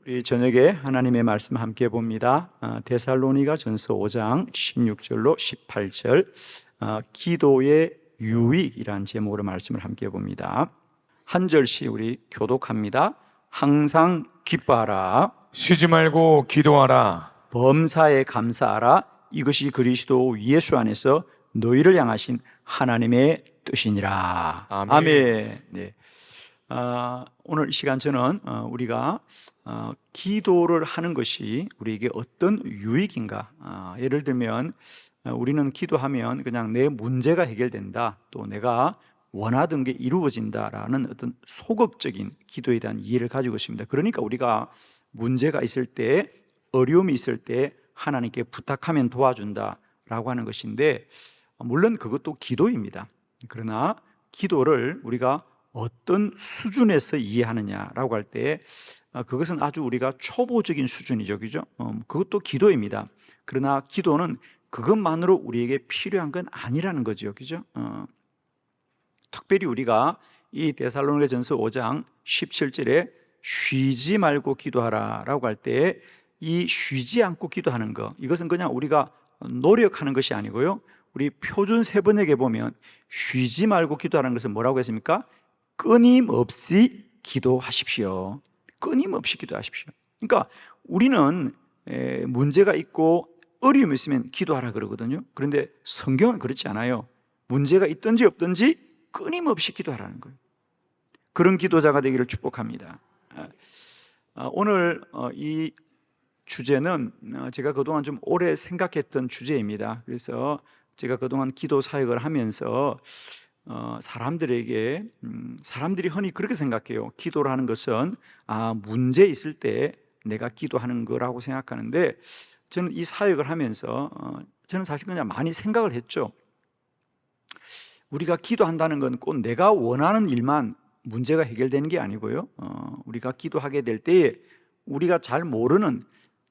우리 저녁에 하나님의 말씀 함께 봅니다. 데살로니가 전서 5장 16절로 18절 기도의 유익이라는 제목으로 말씀을 함께 봅니다. 한 절씩 우리 교독합니다. 항상 기뻐하라, 쉬지 말고 기도하라. 범사에 감사하라. 이것이 그리스도 예수 안에서 너희를 향하신 하나님의 뜻이니라. 아멘. 아멘. 네. 오늘 이 시간 저는 우리가 기도를 하는 것이 우리에게 어떤 유익인가. 예를 들면 우리는 기도하면 그냥 내 문제가 해결된다, 또 내가 원하던 게 이루어진다라는 어떤 소극적인 기도에 대한 이해를 가지고 있습니다. 그러니까 우리가 문제가 있을 때, 어려움이 있을 때 하나님께 부탁하면 도와준다라고 하는 것인데, 물론 그것도 기도입니다. 그러나 기도를 우리가 어떤 수준에서 이해하느냐라고 할 때 그것은 아주 우리가 초보적인 수준이죠, 그죠? 그것도 기도입니다. 그러나 기도는 그것만으로 우리에게 필요한 건 아니라는 거죠, 그죠? 특별히 우리가 이 데살로니가전서 5장 17절에 쉬지 말고 기도하라라고 할 때 이 쉬지 않고 기도하는 거, 이것은 그냥 우리가 노력하는 것이 아니고요, 우리 표준 세번역에 보면 쉬지 말고 기도하는 것은 뭐라고 했습니까? 끊임없이 기도하십시오. 끊임없이 기도하십시오. 그러니까 우리는 문제가 있고 어려움이 있으면 기도하라 그러거든요. 그런데 성경은 그렇지 않아요. 문제가 있든지 없든지 끊임없이 기도하라는 거예요. 그런 기도자가 되기를 축복합니다. 오늘 이 주제는 제가 그동안 좀 오래 생각했던 주제입니다. 그래서 제가 그동안 기도 사역을 하면서 사람들이 흔히 그렇게 생각해요. 기도를 하는 것은 문제 있을 때 내가 기도하는 거라고 생각하는데, 저는 이 사역을 하면서 저는 사실 그냥 많이 생각을 했죠. 우리가 기도한다는 건 꼭 내가 원하는 일만 문제가 해결되는 게 아니고요, 우리가 기도하게 될 때에 우리가 잘 모르는,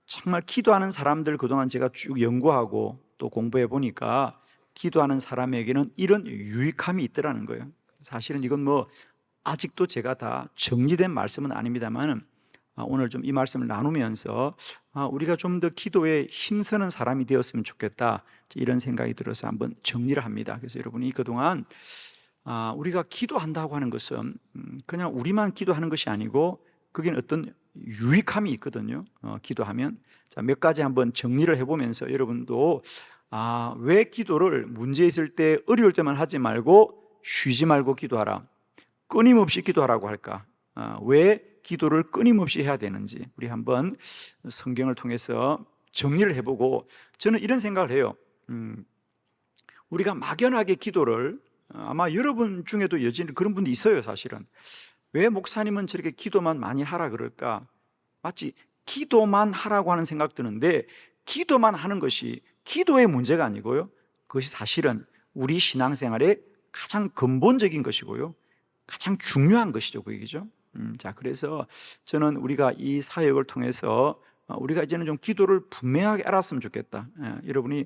정말 기도하는 사람들 그동안 제가 쭉 연구하고 또 공부해 보니까 기도하는 사람에게는 이런 유익함이 있더라는 거예요. 사실은 이건 아직도 제가 다 정리된 말씀은 아닙니다만, 오늘 좀 이 말씀을 나누면서 우리가 좀 더 기도에 힘쓰는 사람이 되었으면 좋겠다, 이런 생각이 들어서 한번 정리를 합니다. 그래서 여러분이 그동안 우리가 기도한다고 하는 것은 그냥 우리만 기도하는 것이 아니고 거기는 어떤 유익함이 있거든요. 기도하면 몇 가지 한번 정리를 해보면서 여러분도 왜 기도를 문제 있을 때, 어려울 때만 하지 말고 쉬지 말고 기도하라, 끊임없이 기도하라고 할까? 왜 기도를 끊임없이 해야 되는지 우리 한번 성경을 통해서 정리를 해보고, 저는 이런 생각을 해요. 우리가 막연하게 기도를, 아마 여러분 중에도 여전히 그런 분도 있어요. 사실은 왜 목사님은 저렇게 기도만 많이 하라 그럴까? 마치 기도만 하라고 하는 생각 드는데, 기도만 하는 것이 기도의 문제가 아니고요, 그것이 사실은 우리 신앙생활의 가장 근본적인 것이고요, 가장 중요한 것이죠, 그 얘기죠. 자, 그래서 저는 우리가 이 사역을 통해서 우리가 이제는 좀 기도를 분명하게 알았으면 좋겠다. 여러분이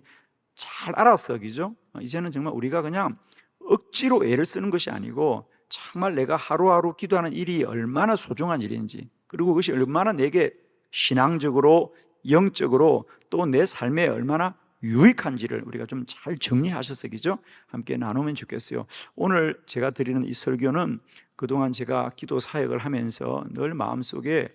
잘 알았어, 그죠? 이제는 정말 우리가 그냥 억지로 애를 쓰는 것이 아니고, 정말 내가 하루하루 기도하는 일이 얼마나 소중한 일인지, 그리고 그것이 얼마나 내게 신앙적으로, 영적으로, 또 내 삶에 얼마나 유익한지를 우리가 좀 잘 정리하셔서, 그죠? 함께 나누면 좋겠어요. 오늘 제가 드리는 이 설교는 그동안 제가 기도 사역을 하면서 늘 마음속에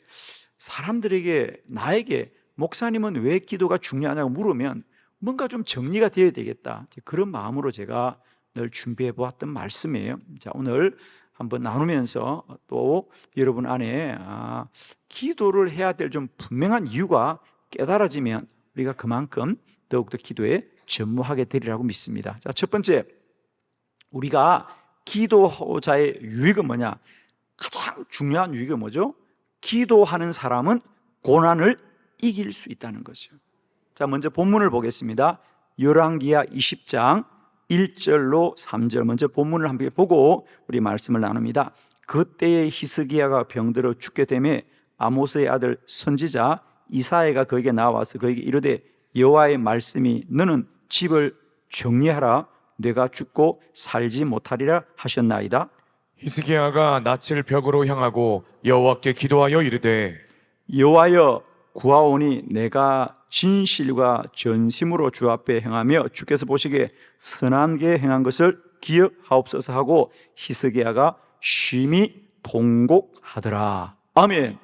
사람들에게, 나에게 목사님은 왜 기도가 중요하냐고 물으면 뭔가 좀 정리가 되어야 되겠다, 그런 마음으로 제가 늘 준비해 보았던 말씀이에요. 자, 오늘 한번 나누면서 또 여러분 안에 기도를 해야 될 좀 분명한 이유가 깨달아지면 우리가 그만큼 더욱더 기도에 전무하게 되리라고 믿습니다. 자, 첫 번째, 우리가 기도자의 유익은 뭐냐? 가장 중요한 유익은 뭐죠? 기도하는 사람은 고난을 이길 수 있다는 거죠. 자, 먼저 본문을 보겠습니다. 열왕기하 20장 1절로 3절, 먼저 본문을 함께 보고 우리 말씀을 나눕니다. 그때에 히스기야가 병들어 죽게 되매 아모스의 아들 선지자 이사야가 그에게 나와서 그에게 이르되 여호와의 말씀이 너는 집을 정리하라, 내가 죽고 살지 못하리라 하셨나이다. 히스기야가 낯을 벽으로 향하고 여호와께 기도하여 이르되 여호와여 구하오니 내가 진실과 전심으로 주 앞에 행하며 주께서 보시기에 선하게 행한 것을 기억하옵소서 하고 히스기야가 심히 통곡하더라. 아멘.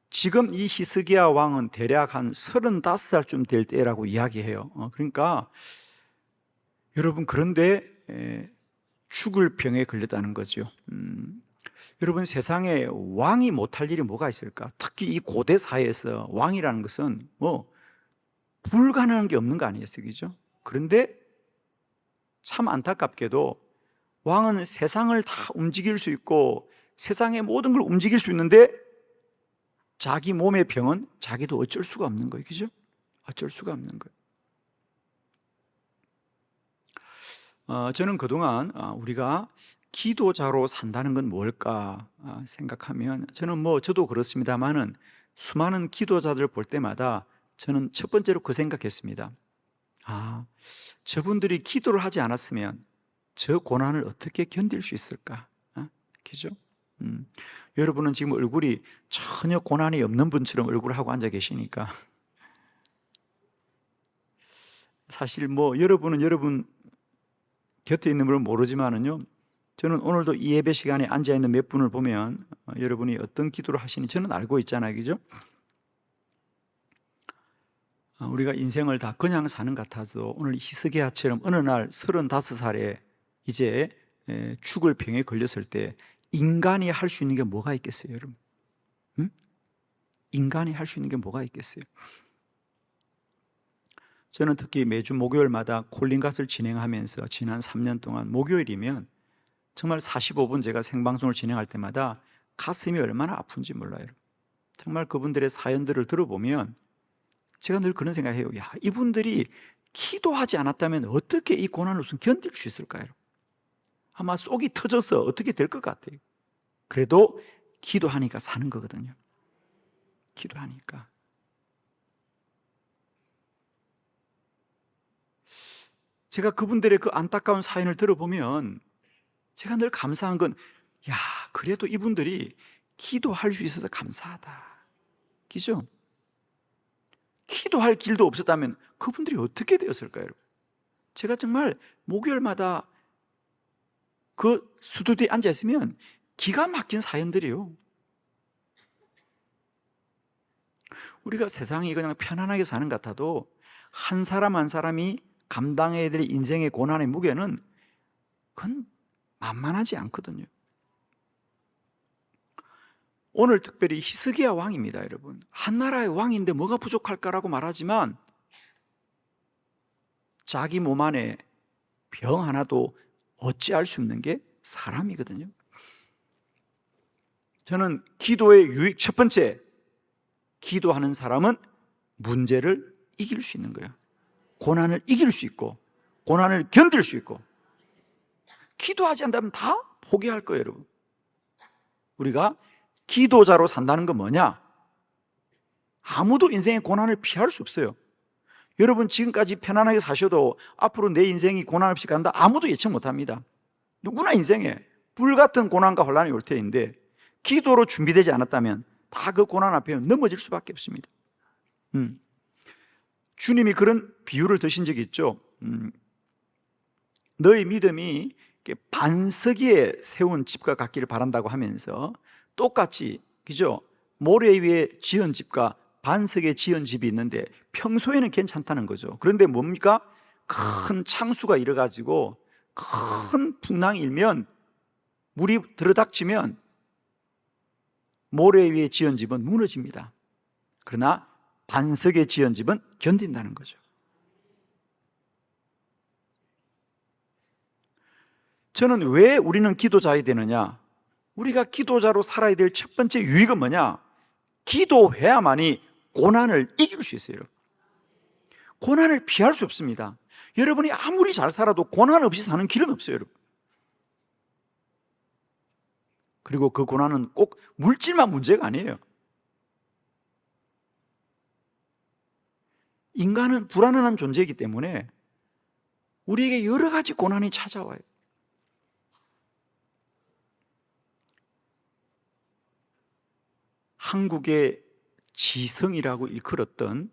지금 이 히스기야 왕은 대략 한 35살쯤 될 때라고 이야기해요. 그러니까 여러분, 그런데 죽을 병에 걸렸다는 거죠. 여러분, 세상에 왕이 못할 일이 뭐가 있을까? 특히 이 고대 사회에서 왕이라는 것은 뭐 불가능한 게 없는 거 아니겠어요, 그죠? 그런데 참 안타깝게도 왕은 세상을 다 움직일 수 있고 세상의 모든 걸 움직일 수 있는데 자기 몸의 병은 자기도 어쩔 수가 없는 거예요, 그죠? 어쩔 수가 없는 거예요. 저는 그동안 우리가 기도자로 산다는 건 뭘까 생각하면, 저도 그렇습니다만은 수많은 기도자들을 볼 때마다 저는 첫 번째로 그 생각했습니다. 저분들이 기도를 하지 않았으면 저 고난을 어떻게 견딜 수 있을까? 그죠? 여러분은 지금 얼굴이 전혀 고난이 없는 분처럼 얼굴을 하고 앉아 계시니까 사실 여러분은 여러분 곁에 있는 분은 모르지만은요, 저는 오늘도 이 예배 시간에 앉아 있는 몇 분을 보면 여러분이 어떤 기도를 하시는지 저는 알고 있잖아요, 그죠? 우리가 인생을 다 그냥 사는 것 같아서 오늘 히스기야처럼 어느 날 35살에 이제 죽을 병에 걸렸을 때 인간이 할 수 있는 게 뭐가 있겠어요, 여러분? 인간이 할 수 있는 게 뭐가 있겠어요? 저는 특히 매주 목요일마다 콜링갓을 진행하면서 지난 3년 동안 목요일이면 정말 45분 제가 생방송을 진행할 때마다 가슴이 얼마나 아픈지 몰라요. 정말 그분들의 사연들을 들어보면 제가 늘 그런 생각해요. 이분들이 기도하지 않았다면 어떻게 이 고난을 견딜 수 있을까요? 아마 속이 터져서 어떻게 될 것 같아요. 그래도 기도하니까 사는 거거든요. 기도하니까. 제가 그분들의 그 안타까운 사연을 들어보면 제가 늘 감사한 건, 그래도 이분들이 기도할 수 있어서 감사하다. 그죠? 기도할 길도 없었다면 그분들이 어떻게 되었을까요? 제가 정말 목요일마다 그 스튜디오에 앉아있으면 기가 막힌 사연들이요. 우리가 세상이 그냥 편안하게 사는 것 같아도 한 사람 한 사람이 감당해야 될 인생의 고난의 무게는 그건 만만하지 않거든요. 오늘 특별히 히스기야 왕입니다, 여러분. 한 나라의 왕인데 뭐가 부족할까라고 말하지만 자기 몸 안에 병 하나도 어찌할 수 없는 게 사람이거든요. 저는 기도의 유익 첫 번째, 기도하는 사람은 문제를 이길 수 있는 거예요. 고난을 이길 수 있고 고난을 견딜 수 있고. 기도하지 않다면 다 포기할 거예요, 여러분. 우리가 기도자로 산다는 건 뭐냐? 아무도 인생의 고난을 피할 수 없어요. 여러분 지금까지 편안하게 사셔도 앞으로 내 인생이 고난 없이 간다? 아무도 예측 못합니다. 누구나 인생에 불같은 고난과 혼란이 올 테인데 기도로 준비되지 않았다면 다 그 고난 앞에 넘어질 수밖에 없습니다. 주님이 그런 비유를 드신 적이 있죠. 너희 믿음이 반석 위에 세운 집과 같기를 바란다고 하면서 똑같이, 그죠? 모래 위에 지은 집과 반석에 지은 집이 있는데 평소에는 괜찮다는 거죠. 그런데 뭡니까? 큰 창수가 일어가지고 큰 풍랑이 일면 물이 들어닥치면 모래 위에 지은 집은 무너집니다. 그러나 반석에 지은 집은 견딘다는 거죠. 저는 왜 우리는 기도자야 되느냐? 우리가 기도자로 살아야 될 첫 번째 유익은 뭐냐? 기도해야만이 고난을 이길 수 있어요. 고난을 피할 수 없습니다. 여러분이 아무리 잘 살아도 고난 없이 사는 길은 없어요, 여러분. 그리고 그 고난은 꼭 물질만 문제가 아니에요. 인간은 불안한 존재이기 때문에 우리에게 여러 가지 고난이 찾아와요. 한국의 지성이라고 일컬었던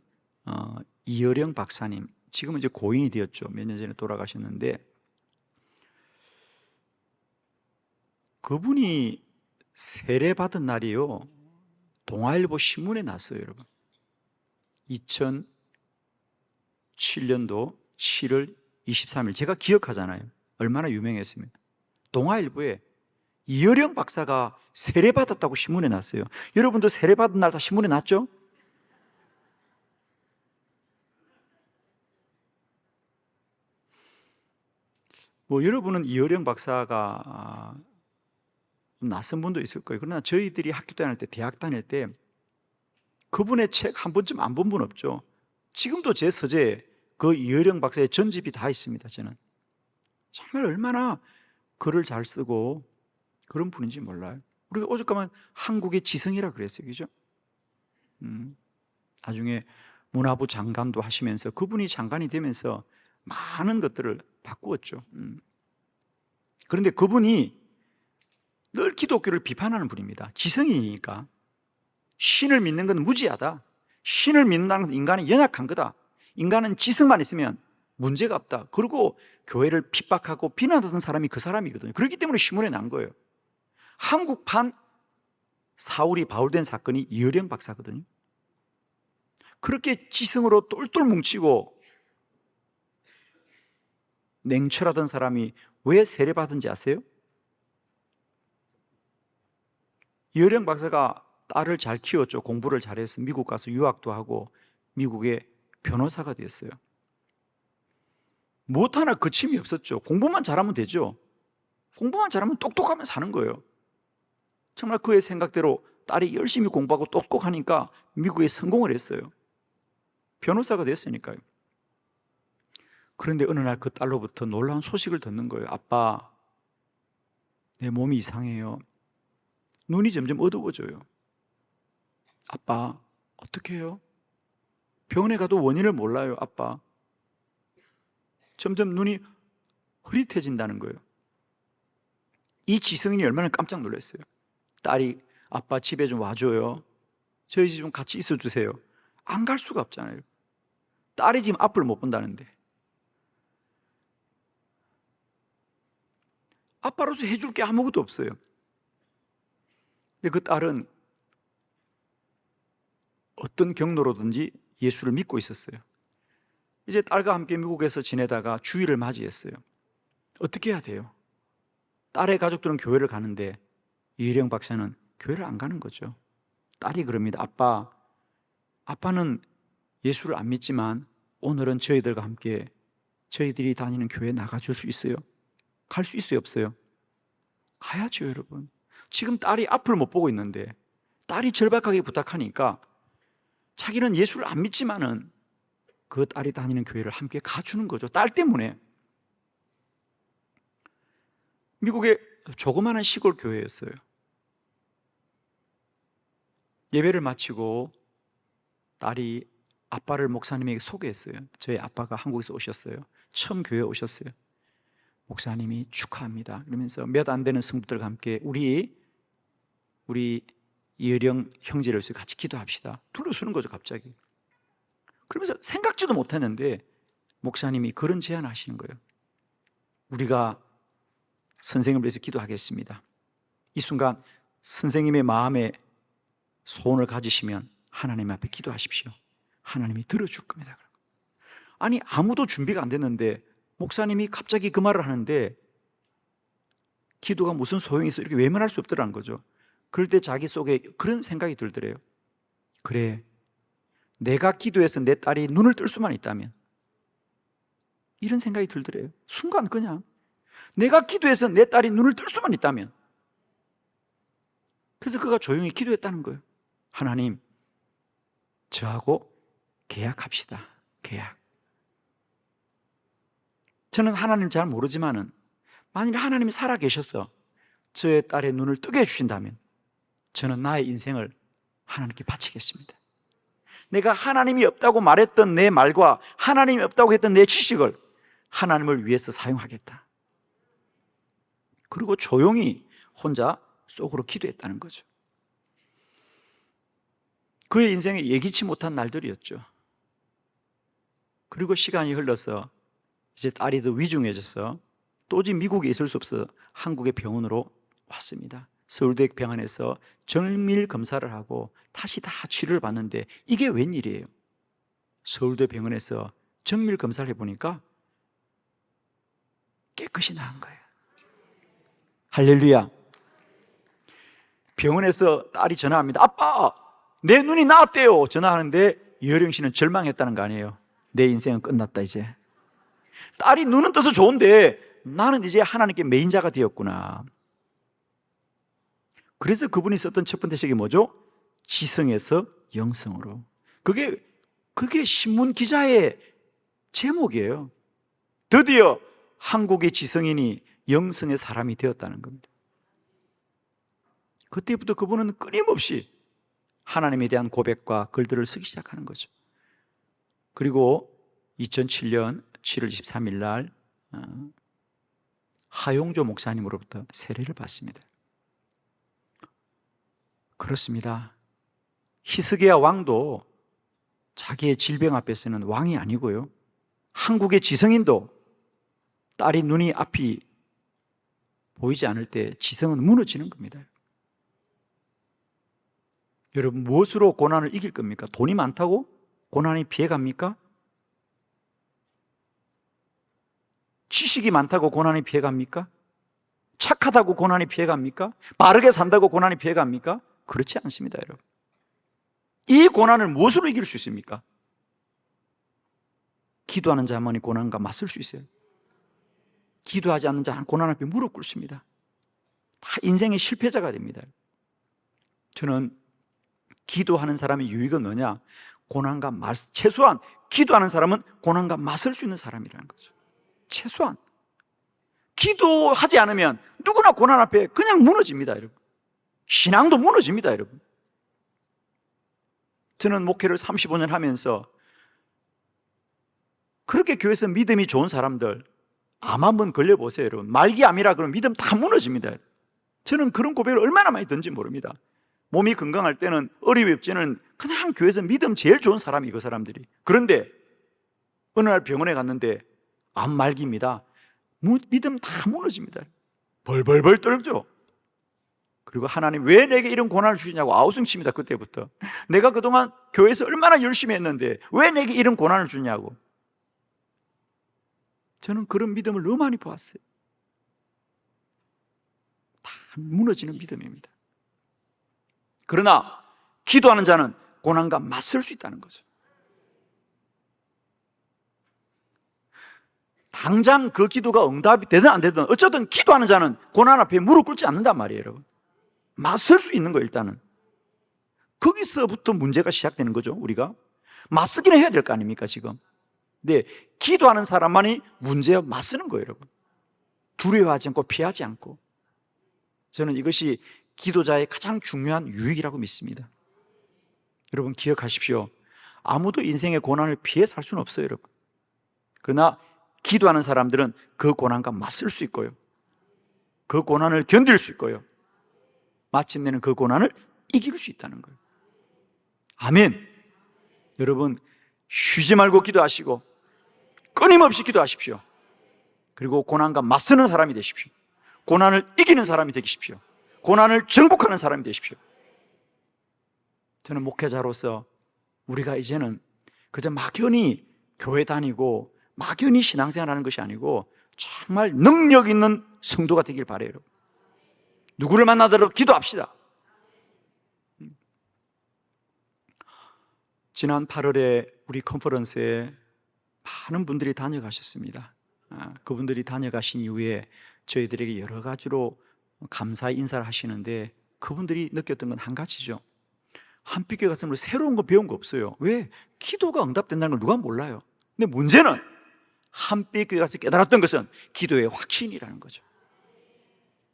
이어령 박사님, 지금은 이제 고인이 되었죠. 몇 년 전에 돌아가셨는데, 그분이 세례받은 날이요, 동아일보 신문에 났어요, 여러분. 2007년도 7월 23일. 제가 기억하잖아요. 얼마나 유명했으면. 동아일보에 이어령 박사가 세례받았다고 신문에 났어요. 여러분도 세례받은 날 다 신문에 났죠? 뭐 여러분은 이어령 박사가 좀 낯선 분도 있을 거예요. 그러나 저희들이 학교 다닐 때, 대학 다닐 때 그분의 책 한 번쯤 안 본 분 없죠. 지금도 제 서재에 그 이어령 박사의 전집이 다 있습니다. 저는 정말 얼마나 글을 잘 쓰고 그런 분인지 몰라요. 우리가 오죽하면 한국의 지성이라 그랬어요. 그죠? 나중에 문화부 장관도 하시면서 그분이 장관이 되면서 많은 것들을 바꾸었죠. 그런데 그분이 늘 기독교를 비판하는 분입니다. 지성이니까. 신을 믿는 건 무지하다. 신을 믿는다는 건 인간이 연약한 거다. 인간은 지성만 있으면 문제가 없다. 그리고 교회를 핍박하고 비난하던 사람이 그 사람이거든요. 그렇기 때문에 신문에 난 거예요. 한국판 사울이 바울된 사건이 이어령 박사거든요. 그렇게 지성으로 똘똘 뭉치고 냉철하던 사람이 왜 세례받은지 아세요? 이어령 박사가 딸을 잘 키웠죠. 공부를 잘해서 미국 가서 유학도 하고 미국의 변호사가 됐어요. 무엇 하나 거침이 없었죠. 공부만 잘하면 되죠. 공부만 잘하면 똑똑하면 사는 거예요. 정말 그의 생각대로 딸이 열심히 공부하고 똑똑하니까 미국에 성공을 했어요. 변호사가 됐으니까요. 그런데 어느 날 그 딸로부터 놀라운 소식을 듣는 거예요. 아빠, 내 몸이 이상해요. 눈이 점점 어두워져요. 아빠, 어떻게 해요? 병원에 가도 원인을 몰라요, 아빠. 점점 눈이 흐릿해진다는 거예요. 이 지성인이 얼마나 깜짝 놀랐어요. 딸이 아빠 집에 좀 와줘요. 저희 집 좀 같이 있어주세요. 안 갈 수가 없잖아요. 딸이 지금 앞을 못 본다는데. 아빠로서 해줄 게 아무것도 없어요. 근데 그 딸은 어떤 경로로든지 예수를 믿고 있었어요. 이제 딸과 함께 미국에서 지내다가 주일을 맞이했어요. 어떻게 해야 돼요? 딸의 가족들은 교회를 가는데 이혜령 박사는 교회를 안 가는 거죠. 딸이 그럽니다. 아빠, 아빠는 예수를 안 믿지만 오늘은 저희들과 함께 저희들이 다니는 교회에 나가줄 수 있어요? 갈 수 있어요? 없어요? 가야죠, 여러분. 지금 딸이 앞을 못 보고 있는데 딸이 절박하게 부탁하니까 자기는 예수를 안 믿지만은 그 딸이 다니는 교회를 함께 가주는 거죠. 딸 때문에. 미국의 조그마한 시골 교회였어요. 예배를 마치고 딸이 아빠를 목사님에게 소개했어요. 저희 아빠가 한국에서 오셨어요. 처음 교회에 오셨어요. 목사님이 축하합니다. 그러면서 몇 안 되는 성도들과 함께 우리 이어령 형제를 위해서 같이 기도합시다. 둘러서는 거죠, 갑자기. 그러면서 생각지도 못했는데 목사님이 그런 제안을 하시는 거예요. 우리가 선생님을 위해서 기도하겠습니다. 이 순간 선생님의 마음에 소원을 가지시면 하나님 앞에 기도하십시오. 하나님이 들어줄 겁니다. 아니, 아무도 준비가 안 됐는데 목사님이 갑자기 그 말을 하는데 기도가 무슨 소용이 있어? 이렇게 외면할 수 없더라는 거죠. 그럴 때 자기 속에 그런 생각이 들더래요. 그래, 내가 기도해서 내 딸이 눈을 뜰 수만 있다면, 이런 생각이 들더래요. 순간 그냥 내가 기도해서 내 딸이 눈을 뜰 수만 있다면. 그래서 그가 조용히 기도했다는 거예요. 하나님, 저하고 계약합시다. 계약. 저는 하나님을 잘 모르지만은 만일 하나님이 살아계셔서 저의 딸의 눈을 뜨게 해주신다면 저는 나의 인생을 하나님께 바치겠습니다. 내가 하나님이 없다고 말했던 내 말과 하나님이 없다고 했던 내 지식을 하나님을 위해서 사용하겠다. 그리고 조용히 혼자 속으로 기도했다는 거죠. 그의 인생에 예기치 못한 날들이었죠. 그리고 시간이 흘러서 이제 딸이 더 위중해져서 도저히 미국에 있을 수 없어 한국의 병원으로 왔습니다. 서울대 병원에서 정밀 검사를 하고 다시 다 치료를 받는데 이게 웬일이에요? 서울대 병원에서 정밀 검사를 해보니까 깨끗이 나은 거예요. 할렐루야. 병원에서 딸이 전화합니다. 아빠, 내 눈이 나았대요. 전화하는데 여령 씨는 절망했다는 거 아니에요. 내 인생은 끝났다 이제. 딸이 눈은 떠서 좋은데 나는 이제 하나님께 매인자가 되었구나. 그래서 그분이 썼던 첫 번째 책이 뭐죠? 지성에서 영성으로. 그게 신문 기자의 제목이에요. 드디어 한국의 지성인이 영성의 사람이 되었다는 겁니다. 그때부터 그분은 끊임없이 하나님에 대한 고백과 글들을 쓰기 시작하는 거죠. 그리고 2007년 7월 23일 날 하용조 목사님으로부터 세례를 받습니다. 그렇습니다. 히스기야 왕도 자기의 질병 앞에서는 왕이 아니고요, 한국의 지성인도 딸이 눈이 앞이 보이지 않을 때 지성은 무너지는 겁니다. 여러분, 무엇으로 고난을 이길 겁니까? 돈이 많다고 고난이 피해갑니까? 지식이 많다고 고난이 피해갑니까? 착하다고 고난이 피해갑니까? 바르게 산다고 고난이 피해갑니까? 그렇지 않습니다, 여러분. 이 고난을 무엇으로 이길 수 있습니까? 기도하는 자만이 고난과 맞설 수 있어요. 기도하지 않는 자는 고난 앞에 무릎 꿇습니다. 다 인생의 실패자가 됩니다. 저는 기도하는 사람의 유익은 뭐냐? 고난과 최소한 기도하는 사람은 고난과 맞설 수 있는 사람이라는 거죠. 최소한 기도하지 않으면 누구나 고난 앞에 그냥 무너집니다, 여러분. 신앙도 무너집니다, 여러분. 저는 목회를 35년 하면서 그렇게 교회에서 믿음이 좋은 사람들 암 한번 걸려보세요, 여러분. 말기암이라 그러면 믿음 다 무너집니다. 저는 그런 고백을 얼마나 많이 던지 모릅니다. 몸이 건강할 때는 어리고 없지는 그냥 교회에서 믿음 제일 좋은 사람이 그 사람들이. 그런데 어느 날 병원에 갔는데 암 말기입니다. 믿음 다 무너집니다. 벌벌벌 떨죠. 그리고 하나님 왜 내게 이런 고난을 주시냐고 아우성칩니다. 그때부터 내가 그동안 교회에서 얼마나 열심히 했는데 왜 내게 이런 고난을 주냐고. 저는 그런 믿음을 너무 많이 보았어요. 다 무너지는 믿음입니다. 그러나 기도하는 자는 고난과 맞설 수 있다는 거죠. 당장 그 기도가 응답이 되든 안 되든 어쨌든 기도하는 자는 고난 앞에 무릎 꿇지 않는단 말이에요, 여러분. 맞설 수 있는 거예요. 일단은 거기서부터 문제가 시작되는 거죠. 우리가 맞서기는 해야 될 거 아닙니까 지금. 근데 기도하는 사람만이 문제에 맞서는 거예요, 여러분. 두려워하지 않고 피하지 않고. 저는 이것이 기도자의 가장 중요한 유익이라고 믿습니다. 여러분 기억하십시오. 아무도 인생의 고난을 피해 살 수는 없어요, 여러분. 그러나 기도하는 사람들은 그 고난과 맞설 수 있고요, 그 고난을 견딜 수 있고요, 마침내는 그 고난을 이길 수 있다는 거예요. 아멘. 여러분 쉬지 말고 기도하시고 끊임없이 기도하십시오. 그리고 고난과 맞서는 사람이 되십시오. 고난을 이기는 사람이 되십시오. 고난을 정복하는 사람이 되십시오. 저는 목회자로서 우리가 이제는 그저 막연히 교회 다니고 막연히 신앙생활하는 것이 아니고 정말 능력 있는 성도가 되길 바라요. 누구를 만나더라도 기도합시다. 지난 8월에 우리 컨퍼런스에 많은 분들이 다녀가셨습니다. 그분들이 다녀가신 이후에 저희들에게 여러 가지로 감사의 인사를 하시는데 그분들이 느꼈던 건 한 가지죠. 한빛교회 가서 새로운 거 배운 거 없어요. 왜? 기도가 응답된다는 걸 누가 몰라요. 근데 문제는 한빛교회 가서 깨달았던 것은 기도의 확신이라는 거죠.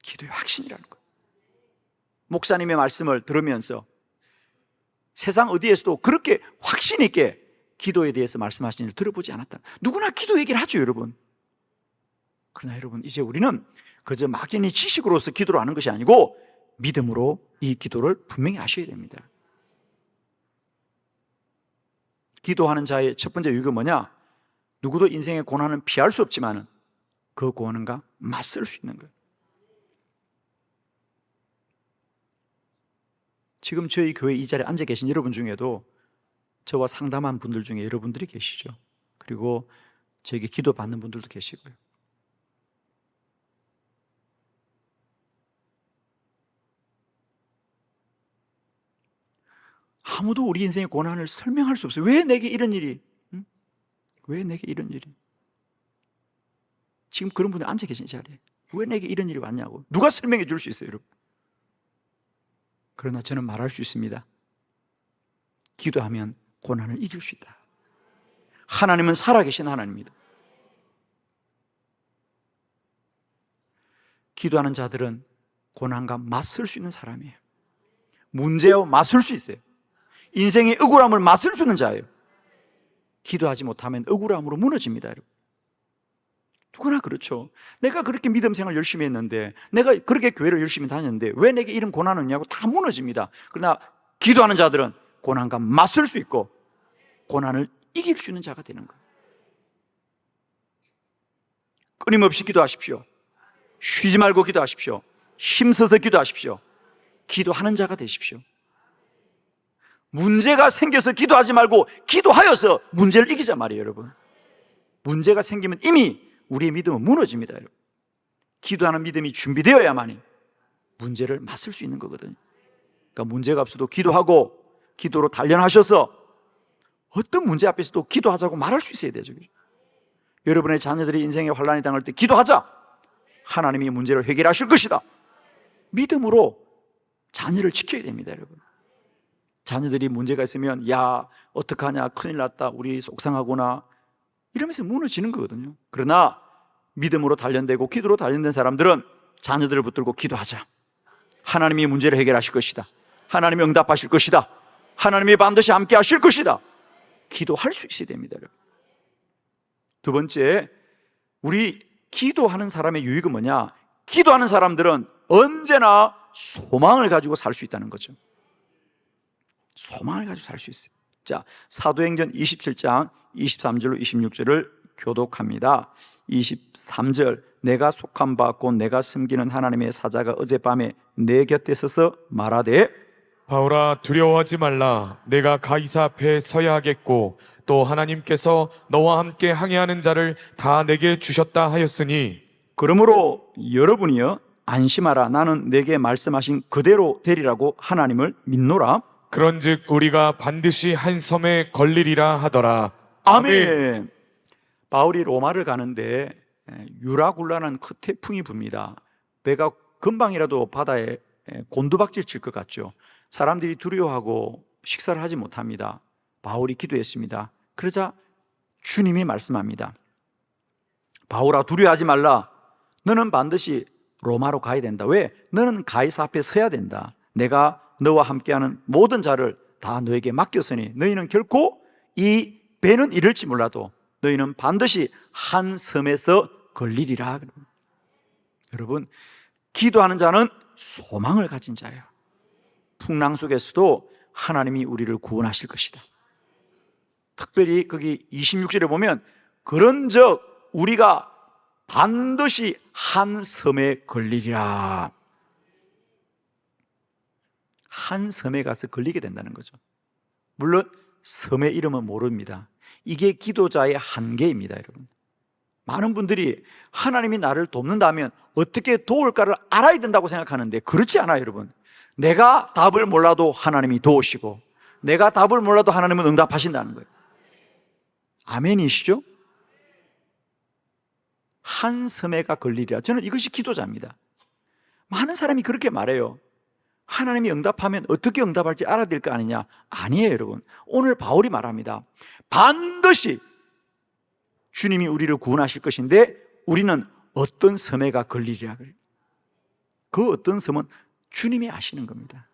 기도의 확신이라는 거예요. 목사님의 말씀을 들으면서 세상 어디에서도 그렇게 확신 있게 기도에 대해서 말씀하시는 일 들어보지 않았다. 누구나 기도 얘기를 하죠, 여러분. 그러나 여러분 이제 우리는 그저 막연히 지식으로서 기도를 하는 것이 아니고 믿음으로 이 기도를 분명히 하셔야 됩니다. 기도하는 자의 첫 번째 유익은 뭐냐? 누구도 인생의 고난은 피할 수 없지만 그 고난과 맞설 수 있는 거예요. 지금 저희 교회 이 자리에 앉아 계신 여러분 중에도 저와 상담한 분들 중에 여러분들이 계시죠. 그리고 저에게 기도받는 분들도 계시고요. 아무도 우리 인생의 고난을 설명할 수 없어요. 왜 내게 이런 일이? 응? 왜 내게 이런 일이? 지금 그런 분들 앉아 계신 자리에 왜 내게 이런 일이 왔냐고 누가 설명해 줄 수 있어요, 여러분? 그러나 저는 말할 수 있습니다. 기도하면 고난을 이길 수 있다. 하나님은 살아계신 하나님입니다. 기도하는 자들은 고난과 맞설 수 있는 사람이에요. 문제와 맞설 수 있어요. 인생의 억울함을 맞설 수 있는 자예요. 기도하지 못하면 억울함으로 무너집니다, 여러분. 누구나 그렇죠. 내가 그렇게 믿음 생활 열심히 했는데, 내가 그렇게 교회를 열심히 다녔는데 왜 내게 이런 고난은 있냐고 다 무너집니다. 그러나 기도하는 자들은 고난과 맞설 수 있고 고난을 이길 수 있는 자가 되는 거예요. 끊임없이 기도하십시오. 쉬지 말고 기도하십시오. 힘써서 기도하십시오. 기도하는 자가 되십시오. 문제가 생겨서 기도하지 말고 기도하여서 문제를 이기자 말이에요, 여러분. 문제가 생기면 이미 우리의 믿음은 무너집니다, 여러분. 기도하는 믿음이 준비되어야만이 문제를 맞설 수 있는 거거든요. 그러니까 문제가 없어도 기도하고 기도로 단련하셔서 어떤 문제 앞에서도 기도하자고 말할 수 있어야 되죠. 여러분의 자녀들이 인생의 환난이 당할 때 기도하자. 하나님이 문제를 해결하실 것이다. 믿음으로 자녀를 지켜야 됩니다, 여러분. 자녀들이 문제가 있으면 야 어떡하냐 큰일 났다 우리 속상하구나 이러면서 무너지는 거거든요. 그러나 믿음으로 단련되고 기도로 단련된 사람들은 자녀들을 붙들고 기도하자. 하나님이 문제를 해결하실 것이다. 하나님이 응답하실 것이다. 하나님이 반드시 함께 하실 것이다. 기도할 수 있어야 됩니다, 여러분. 두 번째, 우리 기도하는 사람의 유익은 뭐냐? 기도하는 사람들은 언제나 소망을 가지고 살 수 있다는 거죠. 소망을 가지고 살 수 있어요. 자, 사도행전 27장 23절로 26절을 교독합니다. 23절, 내가 속한 바 곧 내가 섬기는 하나님의 사자가 어젯밤에 내 곁에 서서 말하되 바울아 두려워하지 말라. 내가 가이사 앞에 서야 하겠고 또 하나님께서 너와 함께 항해하는 자를 다 내게 주셨다 하였으니 그러므로 여러분이여 안심하라. 나는 내게 말씀하신 그대로 되리라고 하나님을 믿노라. 그런즉 우리가 반드시 한 섬에 걸리리라 하더라. 아멘. 바울이 로마를 가는데 유라굴라는 큰 태풍이 붑니다. 배가 금방이라도 바다에 곤두박질 칠 것 같죠. 사람들이 두려워하고 식사를 하지 못합니다. 바울이 기도했습니다. 그러자 주님이 말씀합니다. 바울아 두려워하지 말라. 너는 반드시 로마로 가야 된다. 왜? 너는 가이사 앞에 서야 된다. 내가 너와 함께하는 모든 자를 다 너에게 맡겼으니 너희는 결코 이 배는 이럴지 몰라도 너희는 반드시 한 섬에서 걸리리라. 여러분, 기도하는 자는 소망을 가진 자예요. 풍랑 속에서도 하나님이 우리를 구원하실 것이다. 특별히 거기 26절에 보면 그런즉 우리가 반드시 한 섬에 걸리리라. 한 섬에 가서 걸리게 된다는 거죠. 물론 섬의 이름은 모릅니다. 이게 기도자의 한계입니다, 여러분. 많은 분들이 하나님이 나를 돕는다면 어떻게 도울까를 알아야 된다고 생각하는데 그렇지 않아요, 여러분. 내가 답을 몰라도 하나님이 도우시고 내가 답을 몰라도 하나님은 응답하신다는 거예요. 아멘이시죠? 한 섬에가 걸리리라. 저는 이것이 기도자입니다. 많은 사람이 그렇게 말해요. 하나님이 응답하면 어떻게 응답할지 알아야 될 거 아니냐? 아니에요, 여러분. 오늘 바울이 말합니다. 반드시 주님이 우리를 구원하실 것인데 우리는 어떤 섬에가 걸리리라 그래요. 그 어떤 섬은 주님이 아시는 겁니다.